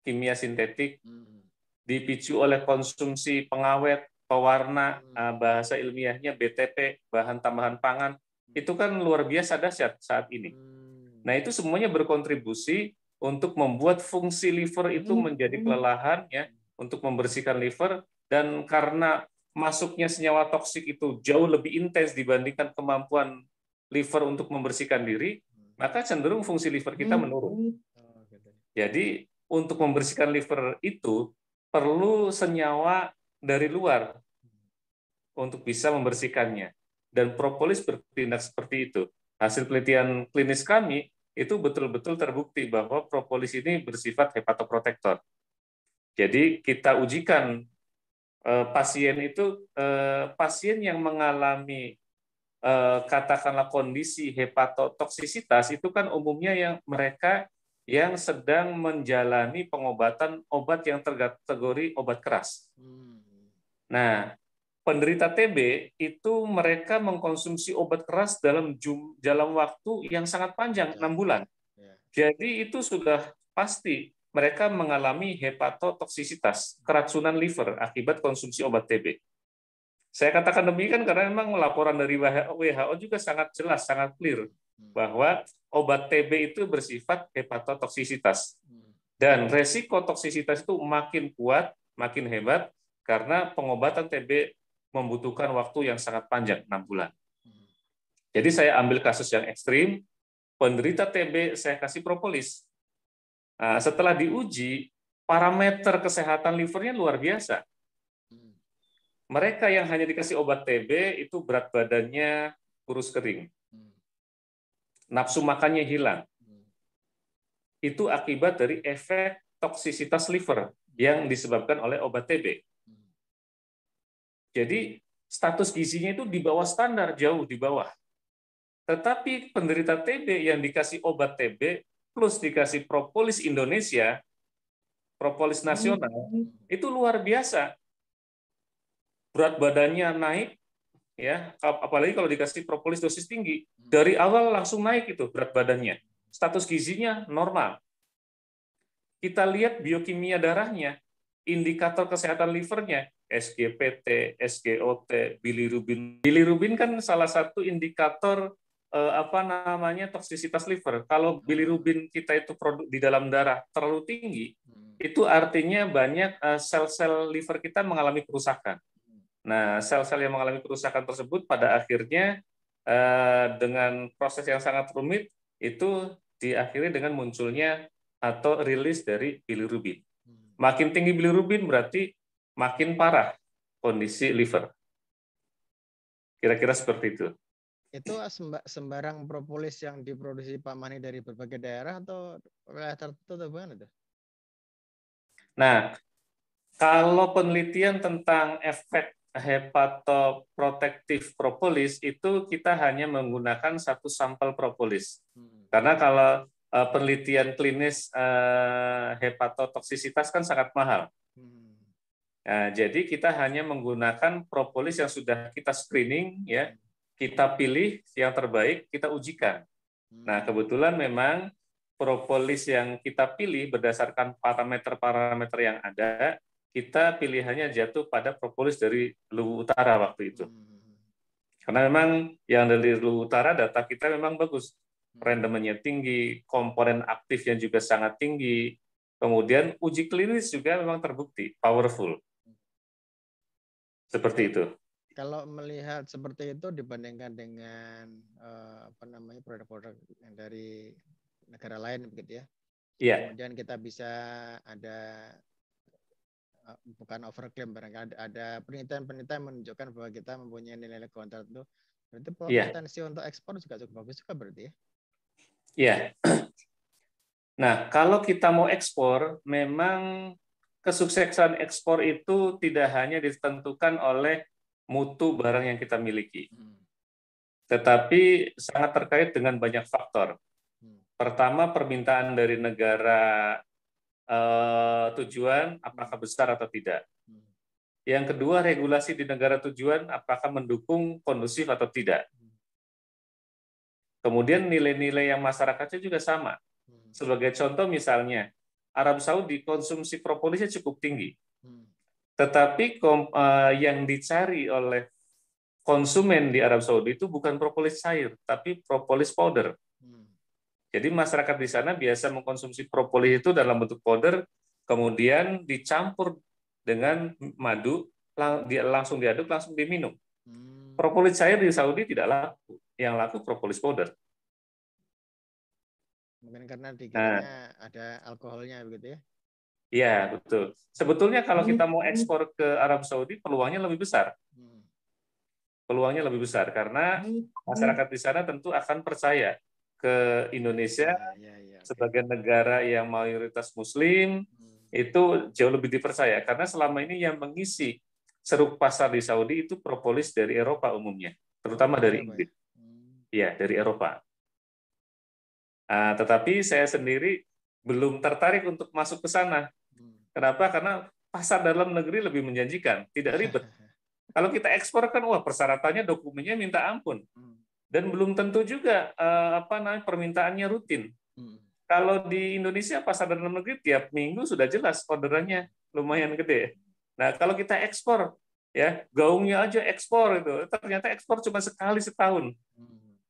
kimia sintetik, dipicu oleh konsumsi pengawet, pewarna, bahasa ilmiahnya BTP, bahan tambahan pangan, itu kan luar biasa dahsyat saat ini. Nah, itu semuanya berkontribusi untuk membuat fungsi liver itu menjadi kelelahan, ya, untuk membersihkan liver, dan karena masuknya senyawa toksik itu jauh lebih intens dibandingkan kemampuan liver untuk membersihkan diri, maka cenderung fungsi liver kita menurun. Jadi untuk membersihkan liver itu perlu senyawa dari luar untuk bisa membersihkannya. Dan propolis bertindak seperti itu. Hasil penelitian klinis kami itu betul-betul terbukti bahwa propolis ini bersifat hepatoprotektor. Jadi kita ujikan pasien itu, pasien yang mengalami katakanlah kondisi hepatotoksisitas itu kan umumnya yang mereka yang sedang menjalani pengobatan obat yang terkategori obat keras. Nah, penderita TB itu mereka mengkonsumsi obat keras dalam waktu yang sangat panjang, 6 bulan. Jadi itu sudah pasti mereka mengalami hepatotoksisitas, keracunan liver akibat konsumsi obat TB. Saya katakan demikian karena memang laporan dari WHO juga sangat jelas, sangat clear bahwa obat TB itu bersifat hepatotoksisitas. Dan resiko toksisitas itu makin kuat, makin hebat karena pengobatan TB membutuhkan waktu yang sangat panjang, 6 bulan. Jadi saya ambil kasus yang ekstrim, penderita TB saya kasih propolis. Nah, setelah diuji, parameter kesehatan livernya luar biasa. Mereka yang hanya dikasih obat TB itu berat badannya kurus kering. Nafsu makannya hilang. Itu akibat dari efek toksisitas liver yang disebabkan oleh obat TB. Jadi status gizinya itu di bawah standar, jauh di bawah. Tetapi penderita TB yang dikasih obat TB plus dikasih propolis Indonesia, propolis nasional, itu luar biasa. Berat badannya naik, ya, apalagi kalau dikasih propolis dosis tinggi, dari awal langsung naik itu berat badannya. Status gizinya normal. Kita lihat biokimia darahnya, indikator kesehatan livernya, SGPT, SGOT, bilirubin. Bilirubin kan salah satu indikator toksisitas liver. Kalau bilirubin kita itu produk di dalam darah terlalu tinggi, itu artinya banyak sel-sel liver kita mengalami kerusakan. Nah, sel-sel yang mengalami kerusakan tersebut pada akhirnya dengan proses yang sangat rumit itu diakhiri dengan munculnya atau rilis dari bilirubin. Makin tinggi bilirubin berarti makin parah kondisi liver. Kira-kira seperti itu. Itu sembarang propolis yang diproduksi Pak Mani dari berbagai daerah atau wilayah tertentu atau bagaimana itu? Nah, kalau penelitian tentang efek hepatoprotektif propolis itu kita hanya menggunakan satu sampel propolis. Karena kalau penelitian klinis hepatotoksisitas kan sangat mahal. Nah, jadi kita hanya menggunakan propolis yang sudah kita screening, ya, kita pilih yang terbaik, kita ujikan. Nah, kebetulan memang propolis yang kita pilih berdasarkan parameter-parameter yang ada, kita pilihannya jatuh pada propolis dari Luwu Utara waktu itu. Karena memang yang dari Luwu Utara data kita memang bagus. Randomnya tinggi, komponen aktifnya juga sangat tinggi. Kemudian uji klinis juga memang terbukti, powerful. Seperti itu. Kalau melihat seperti itu dibandingkan dengan produk-produk yang dari negara lain begitu ya. Iya. Kemudian kita bisa ada bukan overclaim, barangkali ada penelitian menunjukkan bahwa kita mempunyai nilai kontrak itu, berarti potensi untuk ekspor juga cukup bagus juga berarti ya. Iya. Nah, kalau kita mau ekspor, memang kesuksesan ekspor itu tidak hanya ditentukan oleh mutu barang yang kita miliki, tetapi sangat terkait dengan banyak faktor. Pertama, permintaan dari negara tujuan apakah besar atau tidak. Yang kedua, regulasi di negara tujuan apakah mendukung kondusif atau tidak. Kemudian nilai-nilai yang masyarakatnya juga sama. Sebagai contoh misalnya, Arab Saudi konsumsi propolisnya cukup tinggi. Tetapi yang dicari oleh konsumen di Arab Saudi itu bukan propolis cair, tapi propolis powder. Jadi masyarakat di sana biasa mengkonsumsi propolis itu dalam bentuk powder, kemudian dicampur dengan madu, langsung diaduk, langsung diminum. Propolis cair di Saudi tidak laku, yang laku propolis powder. Mungkin karena dikiranya ada alkoholnya begitu ya? Iya, betul. Sebetulnya kalau kita mau ekspor ke Arab Saudi, peluangnya lebih besar. Peluangnya lebih besar karena masyarakat di sana tentu akan percaya ke Indonesia sebagai negara yang mayoritas Muslim, itu jauh lebih dipercaya. Karena selama ini yang mengisi ceruk pasar di Saudi itu propolis dari Eropa umumnya, terutama dari Inggris. Iya, dari Eropa. Tetapi saya sendiri belum tertarik untuk masuk ke sana. Kenapa? Karena pasar dalam negeri lebih menjanjikan, tidak ribet. Kalau kita ekspor kan, wah persyaratannya dokumennya minta ampun, dan belum tentu juga permintaannya rutin. Kalau di Indonesia pasar dalam negeri tiap minggu sudah jelas orderannya lumayan gede. Nah kalau kita ekspor, ya gaungnya aja ekspor itu, ternyata ekspor cuma sekali setahun.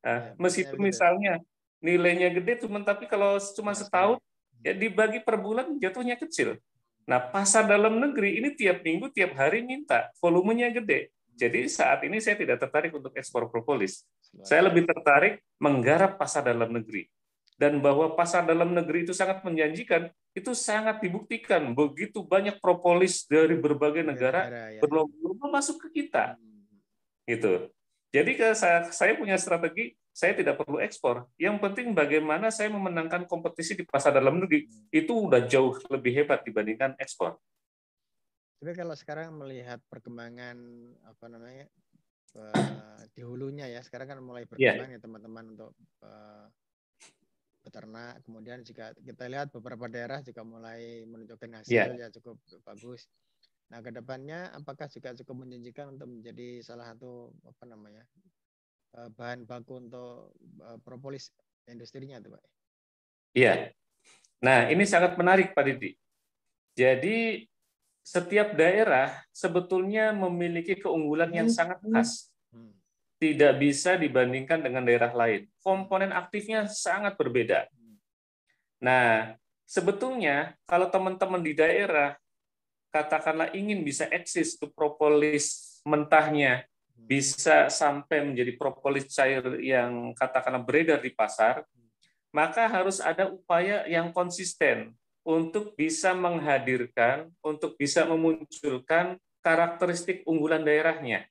Nah, meskipun misalnya nilainya gede, tapi kalau cuma setahun, ya dibagi per bulan jatuhnya kecil. Nah, pasar dalam negeri ini tiap minggu, tiap hari minta, volumenya gede. Jadi saat ini saya tidak tertarik untuk ekspor propolis. Saya lebih tertarik menggarap pasar dalam negeri. Dan bahwa pasar dalam negeri itu sangat menjanjikan, itu sangat dibuktikan. Begitu banyak propolis dari berbagai negara berlomba-lomba masuk ke kita. Gitu. Jadi saya punya strategi, saya tidak perlu ekspor. Yang penting bagaimana saya memenangkan kompetisi di pasar dalam negeri. Itu udah jauh lebih hebat dibandingkan ekspor. Tapi kalau sekarang melihat perkembangan di hulunya ya, sekarang kan mulai berkembang ya teman-teman untuk peternak. Kemudian juga kita lihat beberapa daerah juga mulai menunjukkan hasil ya cukup bagus. Nah, kedepannya apakah juga cukup menjanjikan untuk menjadi salah satu bahan baku untuk propolis industrinya tuh, Pak? Iya. Nah, ini sangat menarik, Pak Didi. Jadi setiap daerah sebetulnya memiliki keunggulan yang sangat khas. Tidak bisa dibandingkan dengan daerah lain. Komponen aktifnya sangat berbeda. Nah, sebetulnya kalau teman-teman di daerah katakanlah ingin bisa eksis ke propolis mentahnya, bisa sampai menjadi propolis cair yang katakanlah beredar di pasar, maka harus ada upaya yang konsisten untuk bisa menghadirkan, untuk bisa memunculkan karakteristik unggulan daerahnya.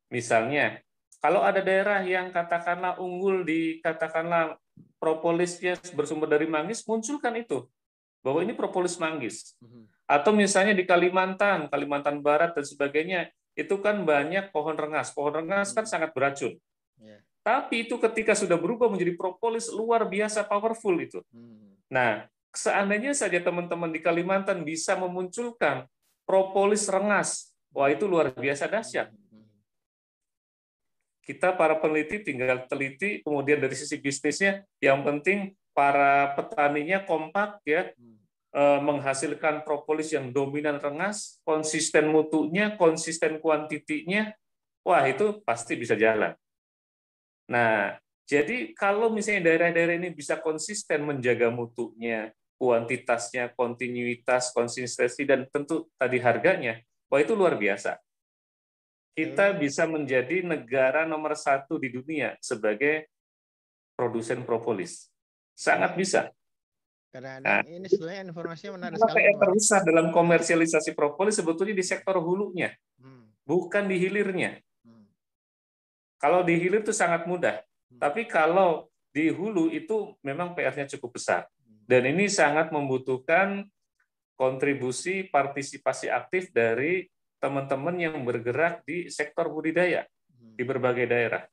Misalnya, kalau ada daerah yang katakanlah unggul di katakanlah propolisnya bersumber dari manggis, munculkan itu bahwa ini propolis manggis. Atau misalnya di Kalimantan Barat dan sebagainya, itu kan banyak pohon rengas. Pohon rengas kan sangat beracun. Tapi itu ketika sudah berubah menjadi propolis, luar biasa powerful itu. Nah, seandainya saja teman-teman di Kalimantan bisa memunculkan propolis rengas, wah itu luar biasa dahsyat. Kita para peneliti tinggal teliti, kemudian dari sisi bisnisnya, yang penting para petaninya kompak ya, menghasilkan propolis yang dominan rengas, konsisten mutunya, konsisten kuantitinya, wah itu pasti bisa jalan. Nah, jadi kalau misalnya daerah-daerah ini bisa konsisten menjaga mutunya, kuantitasnya, kontinuitas, konsistensi, dan tentu tadi harganya, wah itu luar biasa. Kita bisa menjadi negara nomor 1 di dunia sebagai produsen propolis. Sangat bisa. Kadang-kadang ini sebenarnya informasinya menarik Karena sekali. PR terbesar dalam komersialisasi propolis sebetulnya di sektor hulunya, bukan di hilirnya. Kalau di hilir itu sangat mudah, tapi kalau di hulu itu memang PR-nya cukup besar. Dan ini sangat membutuhkan kontribusi partisipasi aktif dari teman-teman yang bergerak di sektor budidaya di berbagai daerah.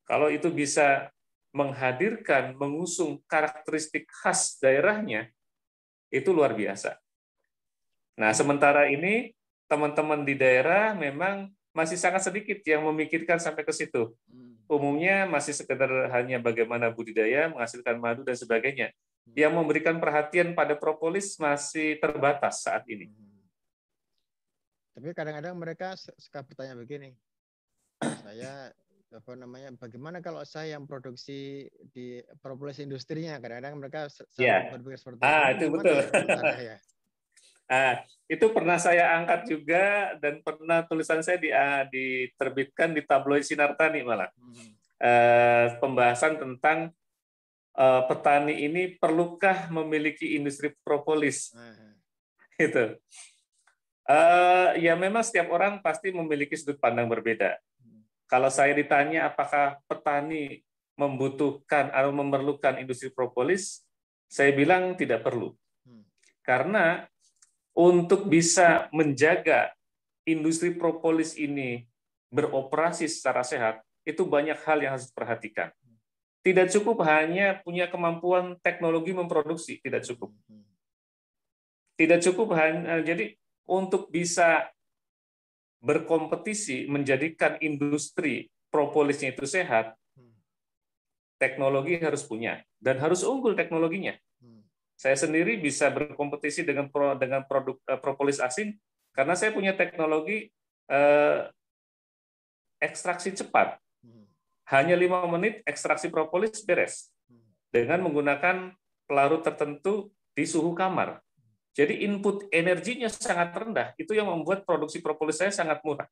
Kalau itu bisa menghadirkan, mengusung karakteristik khas daerahnya, itu luar biasa. Nah, sementara ini teman-teman di daerah memang masih sangat sedikit yang memikirkan sampai ke situ. Umumnya masih sekedar hanya bagaimana budidaya, menghasilkan madu, dan sebagainya. Yang memberikan perhatian pada propolis masih terbatas saat ini. Tapi kadang-kadang mereka suka bertanya begini, bagaimana kalau saya yang produksi di propolis industrinya? Kadang-kadang mereka berpikir seperti itu. Itu betul. Ya? Itu pernah saya angkat juga, dan pernah tulisan saya diterbitkan di tabloid Sinar Tani malah. Pembahasan tentang petani ini perlukah memiliki industri propolis. Itu. Ya memang setiap orang pasti memiliki sudut pandang berbeda. Kalau saya ditanya apakah petani membutuhkan atau memerlukan industri propolis, saya bilang tidak perlu. Karena untuk bisa menjaga industri propolis ini beroperasi secara sehat, itu banyak hal yang harus diperhatikan. Tidak cukup hanya punya kemampuan teknologi memproduksi, tidak cukup. Tidak cukup hanya, jadi untuk bisa berkompetisi menjadikan industri propolisnya itu sehat, teknologi harus punya dan harus unggul teknologinya. Saya sendiri bisa berkompetisi dengan produk propolis asing karena saya punya teknologi ekstraksi cepat. Hanya 5 menit ekstraksi propolis beres dengan menggunakan pelarut tertentu di suhu kamar. Jadi input energinya sangat rendah, itu yang membuat produksi propolis saya sangat murah.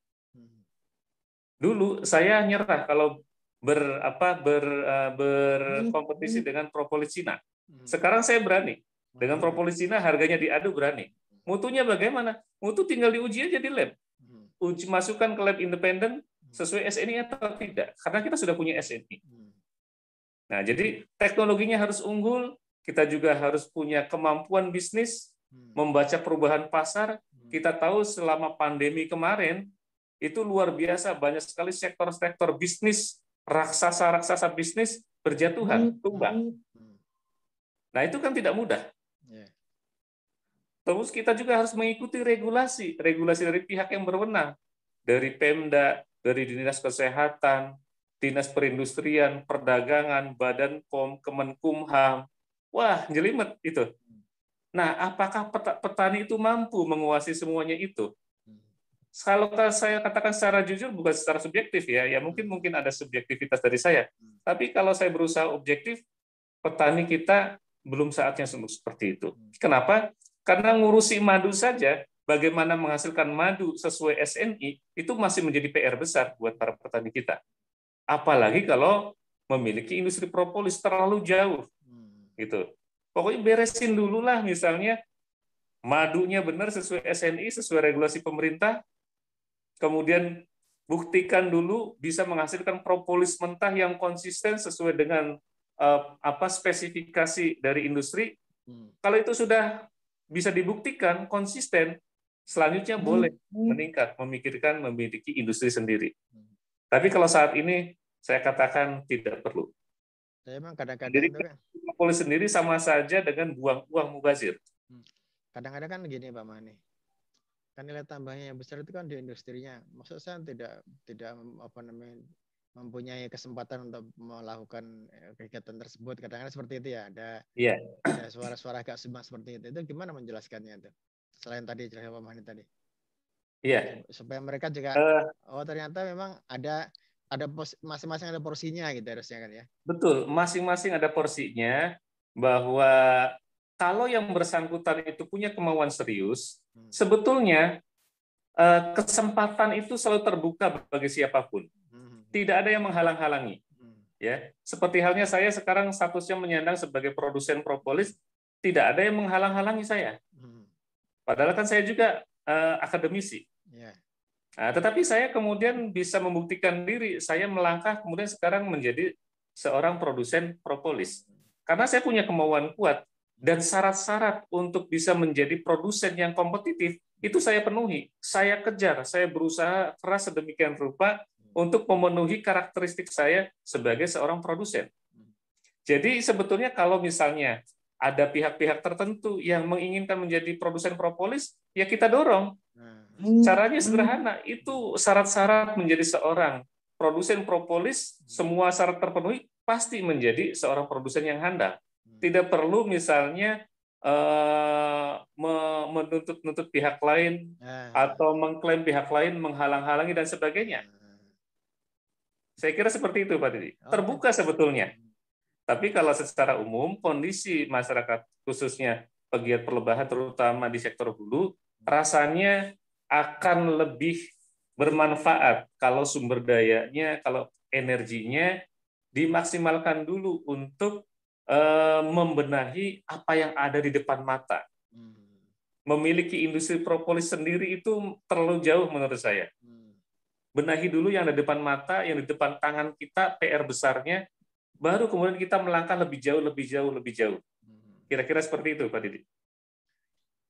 Dulu saya nyerah kalau berkompetisi dengan propolis Cina. Sekarang saya berani. Dengan propolis Cina harganya diadu berani. Mutunya bagaimana? Mutu tinggal diuji aja di lab. Masukkan ke lab independen sesuai SNI atau tidak. Karena kita sudah punya SNI. Nah, jadi teknologinya harus unggul, kita juga harus punya kemampuan bisnis, membaca perubahan pasar. Kita tahu selama pandemi kemarin, itu luar biasa, banyak sekali sektor-sektor bisnis, raksasa-raksasa bisnis berjatuhan, tumbang. Nah, itu kan tidak mudah. Terus kita juga harus mengikuti regulasi dari pihak yang berwenang, dari Pemda, dari Dinas Kesehatan, Dinas Perindustrian, Perdagangan, Badan POM, Kemenkumham. Wah, jelimet itu. Nah, apakah petani itu mampu menguasai semuanya itu? Kalau saya katakan secara jujur, bukan secara subjektif ya mungkin ada subjektivitas dari saya. Tapi kalau saya berusaha objektif, petani kita belum saatnya seperti itu. Kenapa? Karena ngurusi madu saja, bagaimana menghasilkan madu sesuai SNI, itu masih menjadi PR besar buat para petani kita. Apalagi kalau memiliki industri propolis terlalu jauh. Gitu. Pokoknya beresin dulu lah, misalnya madunya benar sesuai SNI, sesuai regulasi pemerintah, kemudian buktikan dulu bisa menghasilkan propolis mentah yang konsisten sesuai dengan spesifikasi dari industri. Kalau itu sudah bisa dibuktikan konsisten, selanjutnya boleh meningkat, memikirkan memiliki industri sendiri. Tapi kalau saat ini saya katakan tidak perlu. Emang kadang-kadang jadi propolis sendiri sama saja dengan buang uang mubazir. Kadang-kadang kan gini Pak Mani, kan nilai tambahnya yang besar itu kan di industrinya. Maksud saya tidak mempunyai kesempatan untuk melakukan kegiatan tersebut. Kadang-kadang seperti itu ya, ada suara-suara agak sumbang seperti itu. Itu gimana menjelaskannya itu? Selain tadi jelaskan Pak Mahdi tadi. Iya. Supaya mereka juga oh ternyata memang ada masing-masing ada porsinya gitu harusnya kan ya. Betul, masing-masing ada porsinya, bahwa kalau yang bersangkutan itu punya kemauan serius, sebetulnya kesempatan itu selalu terbuka bagi siapapun. Tidak ada yang menghalang-halangi. Ya, seperti halnya saya sekarang statusnya menyandang sebagai produsen propolis, tidak ada yang menghalang-halangi saya. Padahal kan saya juga akademisi. Nah, tetapi saya kemudian bisa membuktikan diri, saya melangkah kemudian sekarang menjadi seorang produsen propolis. Karena saya punya kemauan kuat dan syarat-syarat untuk bisa menjadi produsen yang kompetitif itu saya penuhi, saya kejar, saya berusaha keras sedemikian rupa untuk memenuhi karakteristik saya sebagai seorang produsen. Jadi sebetulnya kalau misalnya ada pihak-pihak tertentu yang menginginkan menjadi produsen propolis, ya kita dorong. Caranya sederhana, itu syarat-syarat menjadi seorang produsen propolis, semua syarat terpenuhi, pasti menjadi seorang produsen yang handal. Tidak perlu misalnya menuntut pihak lain atau mengklaim pihak lain, menghalang-halangi dan sebagainya. Saya kira seperti itu Pak Didi. Terbuka sebetulnya. Tapi kalau secara umum, kondisi masyarakat khususnya pegiat perlebahan terutama di sektor hulu, rasanya akan lebih bermanfaat kalau sumber dayanya, kalau energinya dimaksimalkan dulu untuk membenahi apa yang ada di depan mata. Memiliki industri propolis sendiri itu terlalu jauh menurut saya. Benahi dulu yang ada di depan mata, yang di depan tangan kita, PR besarnya, baru kemudian kita melangkah lebih jauh. Kira-kira seperti itu, Pak Didi.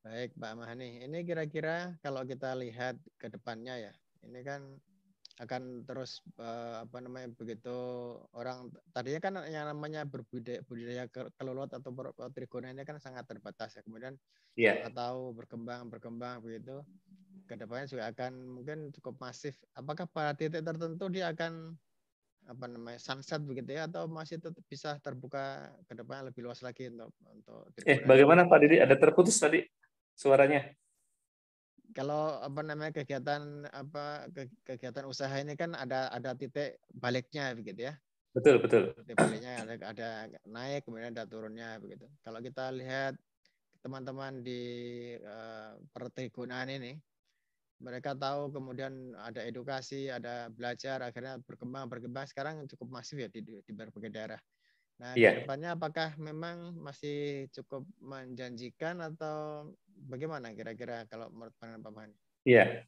Baik, Pak Mahani. Ini kira-kira kalau kita lihat ke depannya ya, ini kan akan terus begitu orang tadinya kan yang namanya budidaya kelelawar atau trigona ini kan sangat terbatas ya. Kemudian kita tahu berkembang begitu. Kedepannya juga akan mungkin cukup masif. Apakah pada titik tertentu dia akan sunset begitu ya, atau masih tetap bisa terbuka ke depan lebih luas lagi untuk bagaimana Pak Didi? Ada terputus tadi suaranya. Kalau kegiatan usaha ini kan ada titik baliknya begitu ya. Betul. Titik baliknya ada naik kemudian ada turunnya begitu. Kalau kita lihat teman-teman di pertrigunaan ini, mereka tahu kemudian ada edukasi, ada belajar, akhirnya berkembang sekarang cukup masif ya di berbagai daerah. Nah, kedepannya apakah memang masih cukup menjanjikan atau bagaimana kira-kira kalau menurut Pak Mahdi? Iya.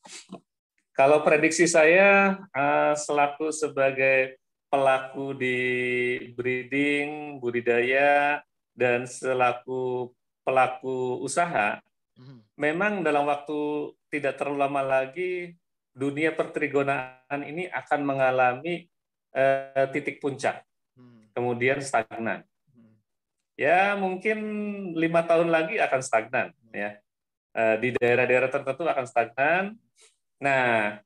Kalau prediksi saya selaku sebagai pelaku di breeding, budidaya, dan selaku pelaku usaha, memang dalam waktu tidak terlalu lama lagi dunia pertrigonaan ini akan mengalami titik puncak, kemudian stagnan. Ya mungkin 5 tahun lagi akan stagnan, ya. Di daerah-daerah tertentu akan stagnan. Nah,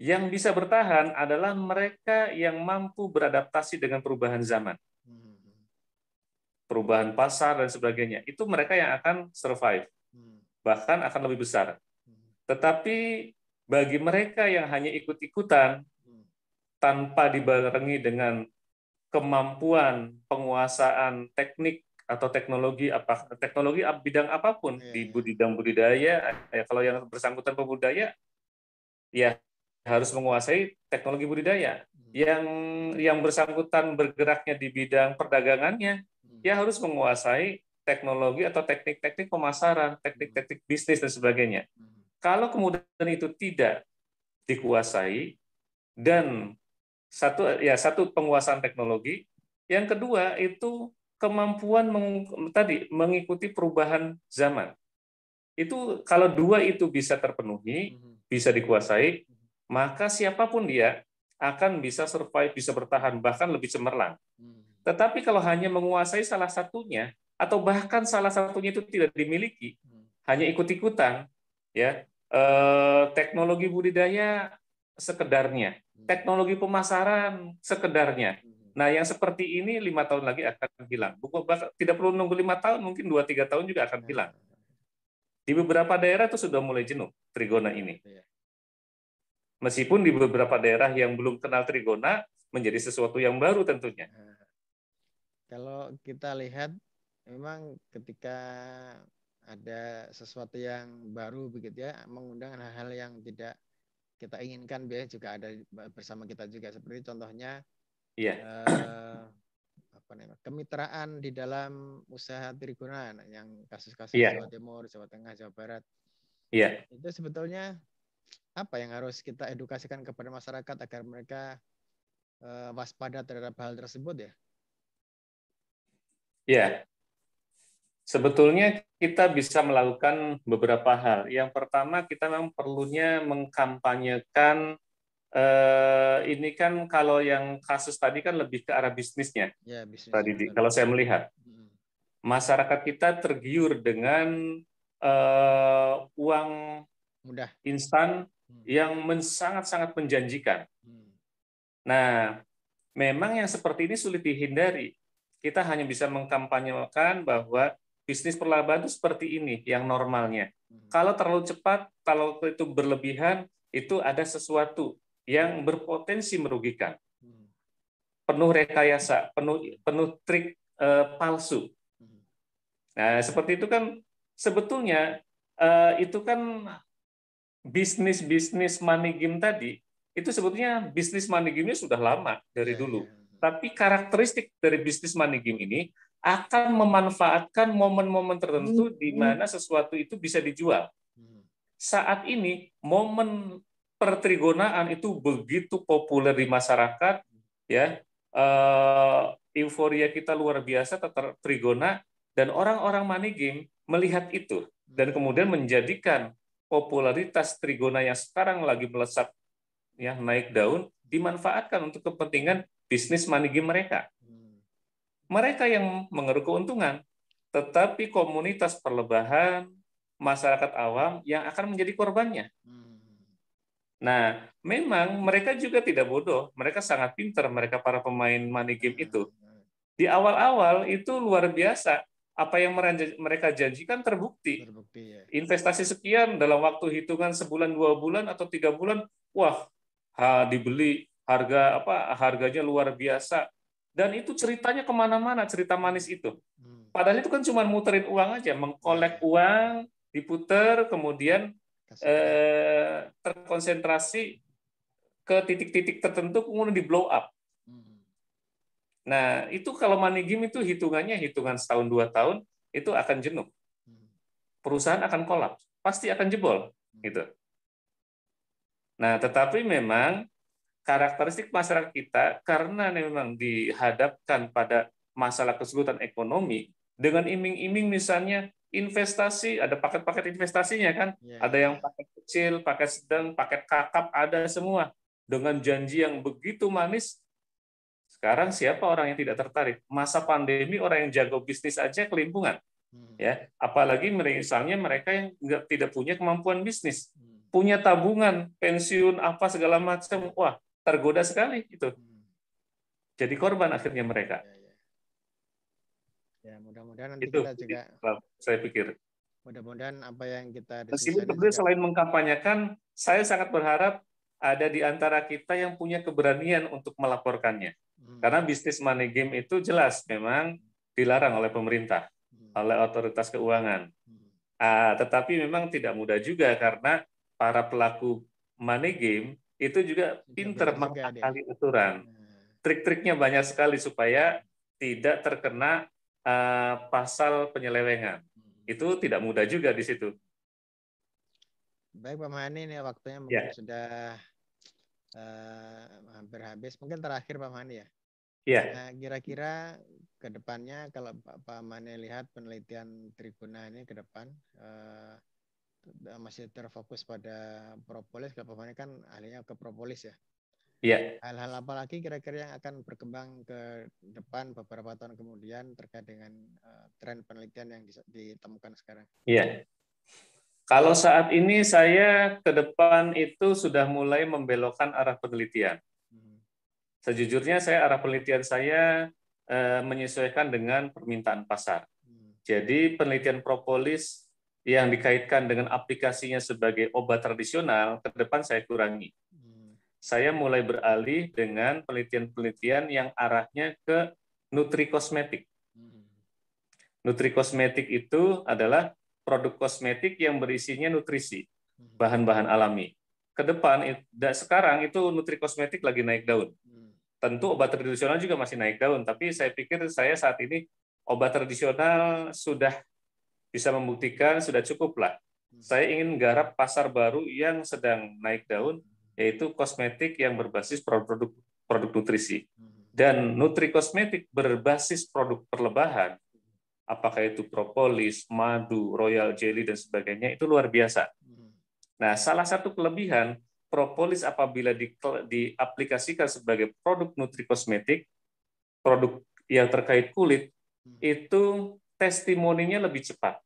yang bisa bertahan adalah mereka yang mampu beradaptasi dengan perubahan zaman, perubahan pasar dan sebagainya. Itu mereka yang akan survive, bahkan akan lebih besar. Tetapi bagi mereka yang hanya ikut-ikutan tanpa dibarengi dengan kemampuan penguasaan teknik atau teknologi bidang apapun di bidang budidaya, ya kalau yang bersangkutan pembudidaya ya harus menguasai teknologi budidaya. Yang bersangkutan bergeraknya di bidang perdagangannya ya harus menguasai teknologi atau teknik-teknik pemasaran, teknik-teknik bisnis dan sebagainya. Kalau kemudian itu tidak dikuasai, dan satu penguasaan teknologi, yang kedua itu kemampuan mengikuti perubahan zaman. Itu kalau dua itu bisa terpenuhi, bisa dikuasai, maka siapapun dia akan bisa survive, bisa bertahan, bahkan lebih cemerlang. Tetapi kalau hanya menguasai salah satunya, atau bahkan salah satunya itu tidak dimiliki, hanya ikut-ikutan, ya teknologi budidaya sekedarnya, teknologi pemasaran sekedarnya. Nah, yang seperti ini 5 tahun lagi akan hilang. Tidak perlu nunggu 5 tahun, mungkin 2-3 tahun juga akan hilang. Di beberapa daerah itu sudah mulai jenuh Trigona ini. Meskipun di beberapa daerah yang belum kenal Trigona, menjadi sesuatu yang baru tentunya. Kalau kita lihat, memang ketika ada sesuatu yang baru begitu ya, mengundang hal-hal yang tidak kita inginkan, biasanya juga ada bersama kita juga. Seperti contohnya, kemitraan di dalam usaha Trigona, yang kasus-kasus Jawa Timur, Jawa Tengah, Jawa Barat. Itu sebetulnya apa yang harus kita edukasikan kepada masyarakat agar mereka waspada terhadap hal tersebut ya? Ya, sebetulnya kita bisa melakukan beberapa hal. Yang pertama, kita memang perlunya mengkampanyekan ini kan, kalau yang kasus tadi kan lebih ke arah bisnisnya. Ya, bisnis, tadi, kalau saya melihat, masyarakat kita tergiur dengan uang mudah instan yang sangat-sangat menjanjikan. Nah, memang yang seperti ini sulit dihindari. Kita hanya bisa mengkampanyekan bahwa bisnis perlabahan itu seperti ini, yang normalnya. Kalau terlalu cepat, kalau itu berlebihan, itu ada sesuatu yang berpotensi merugikan. Penuh rekayasa, penuh trik palsu. Nah, seperti itu kan sebetulnya itu kan bisnis money game tadi, itu sebetulnya bisnis money game-nya sudah lama dari dulu. Tapi karakteristik dari bisnis money game ini akan memanfaatkan momen-momen tertentu di mana sesuatu itu bisa dijual. Saat ini momen pertrigonaan itu begitu populer di masyarakat, ya, euforia kita luar biasa tentang Trigona, dan orang-orang money game melihat itu dan kemudian menjadikan popularitas Trigona yang sekarang lagi melesat, ya, naik daun, dimanfaatkan untuk kepentingan bisnis money game mereka. Mereka yang mengeruk keuntungan, tetapi komunitas perlebahan, masyarakat awam yang akan menjadi korbannya. Nah, memang mereka juga tidak bodoh, mereka sangat pintar, mereka para pemain money game itu. Di awal-awal itu luar biasa, apa yang mereka janjikan terbukti. Investasi sekian dalam waktu hitungan sebulan, 2 bulan, atau 3 bulan, wah, dibeli, harganya luar biasa. Dan itu ceritanya kemana-mana, cerita manis itu. Padahal itu kan cuma muterin uang aja, mengkolek uang, diputer, kemudian terkonsentrasi ke titik-titik tertentu, kemudian di blow up. Nah, itu kalau money game itu hitungannya hitungan setahun 2 tahun, itu akan jenuh. Perusahaan akan kolaps, pasti akan jebol, gitu. Nah, tetapi memang karakteristik masyarakat kita, karena memang dihadapkan pada masalah kesulitan ekonomi, dengan iming-iming misalnya investasi, ada paket-paket investasinya kan, ada yang paket kecil, paket sedang, paket kakap, ada semua. Dengan janji yang begitu manis, sekarang siapa orang yang tidak tertarik? Masa pandemi orang yang jago bisnis aja kelimpungan. Ya, apalagi misalnya mereka yang tidak punya kemampuan bisnis, punya tabungan, pensiun, apa segala macam, wah, tergoda sekali itu. Jadi korban akhirnya mereka. Ya, mudah-mudahan nanti itu kita juga, saya pikir. Mudah-mudahan apa yang kita Meskipun juga selain mengkampanyekan, saya sangat berharap ada di antara kita yang punya keberanian untuk melaporkannya. Karena bisnis money game itu jelas memang dilarang oleh pemerintah, oleh otoritas keuangan. Tetapi memang tidak mudah juga karena para pelaku money game itu juga pintar mengakali aturan. Trik-triknya banyak sekali supaya tidak terkena pasal penyelewengan. Itu tidak mudah juga di situ. Baik Pak Mani, ini waktunya mungkin sudah hampir habis. Mungkin terakhir Pak Mani ya. Nah, kira-kira ke depannya kalau Pak Mani lihat penelitian Trigona ini ke depan masih terfokus pada propolis. Kalau Pak Mani kan ahlinya ke propolis ya. Hal-hal apa lagi kira-kira yang akan berkembang ke depan beberapa tahun kemudian terkait dengan tren penelitian yang ditemukan sekarang? Kalau saat ini saya ke depan itu sudah mulai membelokkan arah penelitian. Sejujurnya arah penelitian saya menyesuaikan dengan permintaan pasar. Jadi penelitian propolis yang dikaitkan dengan aplikasinya sebagai obat tradisional, ke depan saya kurangi. Saya mulai beralih dengan penelitian-penelitian yang arahnya ke nutrikosmetik. Nutrikosmetik itu adalah produk kosmetik yang berisinya nutrisi, bahan-bahan alami. Ke depan, sekarang itu nutrikosmetik lagi naik daun. Tentu obat tradisional juga masih naik daun, tapi saya pikir saya saat ini obat tradisional sudah bisa membuktikan sudah cukup lah. Saya ingin garap pasar baru yang sedang naik daun, yaitu kosmetik yang berbasis produk nutrisi. Dan nutrikosmetik berbasis produk perlebahan, apakah itu propolis, madu, royal jelly, dan sebagainya, itu luar biasa. Nah, salah satu kelebihan propolis apabila diaplikasikan sebagai produk nutrikosmetik, produk yang terkait kulit, itu testimoninya lebih cepat.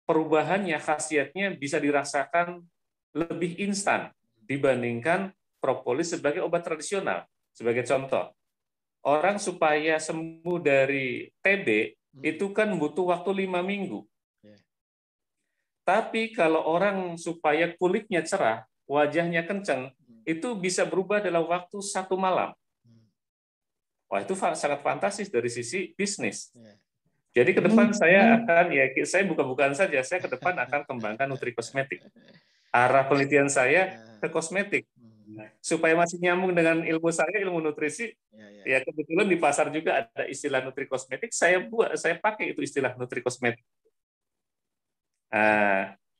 Perubahannya, khasiatnya bisa dirasakan lebih instan dibandingkan propolis sebagai obat tradisional. Sebagai contoh, orang supaya sembuh dari TB itu kan butuh waktu 5 minggu. Tapi kalau orang supaya kulitnya cerah, wajahnya kencang, itu bisa berubah dalam waktu 1 malam. Wah, itu sangat fantastis dari sisi bisnis. Jadi ke depan saya bukan saja, saya ke depan akan kembangkan nutrikosmetik. Arah penelitian saya ke kosmetik. Supaya masih nyambung dengan ilmu saya, ilmu nutrisi, ya kebetulan di pasar juga ada istilah nutrikosmetik, saya pakai itu istilah nutrikosmetik.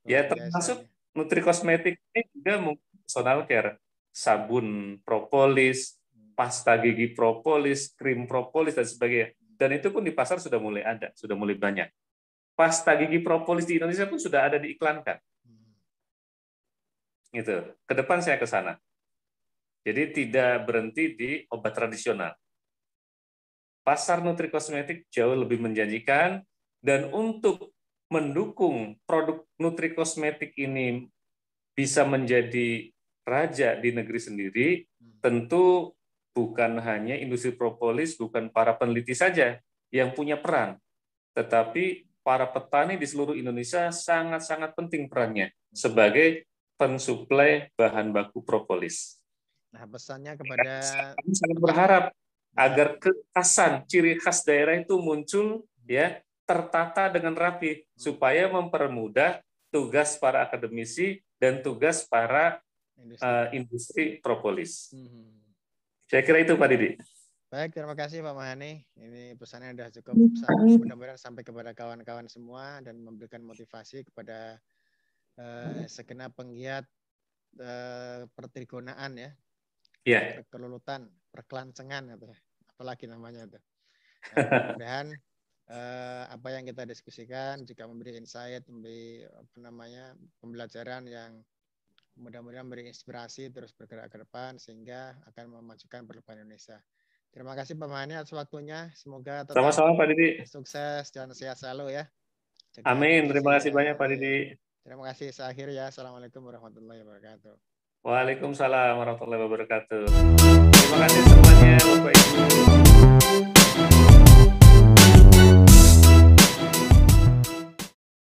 Ya termasuk nutrikosmetik ini juga mungkin personal care, sabun propolis, pasta gigi propolis, krim propolis, dan sebagainya. Dan itu pun di pasar sudah mulai ada, sudah mulai banyak. Pasta gigi propolis di Indonesia pun sudah ada diiklankan. Gitu. Ke depan saya ke sana. Jadi tidak berhenti di obat tradisional. Pasar nutrikosmetik jauh lebih menjanjikan, dan untuk mendukung produk nutrikosmetik ini bisa menjadi raja di negeri sendiri, tentu bukan hanya industri propolis, bukan para peneliti saja yang punya peran, tetapi para petani di seluruh Indonesia sangat-sangat penting perannya sebagai pensuplai bahan baku propolis. Nah, pesannya kepada... Kami sangat berharap agar kekhasan, ciri khas daerah itu muncul, ya, tertata dengan rapi, supaya mempermudah tugas para akademisi dan tugas para industri propolis. Saya kira itu Pak Didi. Baik, terima kasih Pak Mahani. Ini pesannya sudah cukup. Mudah-mudahan sampai kepada kawan-kawan semua dan memberikan motivasi kepada segenap penggiat pertrigonaan ya. Iya. Kelulutan, perkelancengan atau apalagi namanya itu. Mudah-mudahan apa yang kita diskusikan juga memberi insight, memberi pembelajaran yang mudah-mudahan memberi inspirasi terus bergerak ke depan sehingga akan memajukan perlebahan Indonesia. Terima kasih Pak Mahani atas waktunya. Semoga tetap sama-sama Pak Didi. Sukses dan sehat selalu ya. Amin. Terima kasih banyak Pak Didi. Terima kasih. Seakhir ya. Assalamualaikum warahmatullahi wabarakatuh. Waalaikumsalam warahmatullahi wabarakatuh. Terima kasih semuanya Bapak Ibu.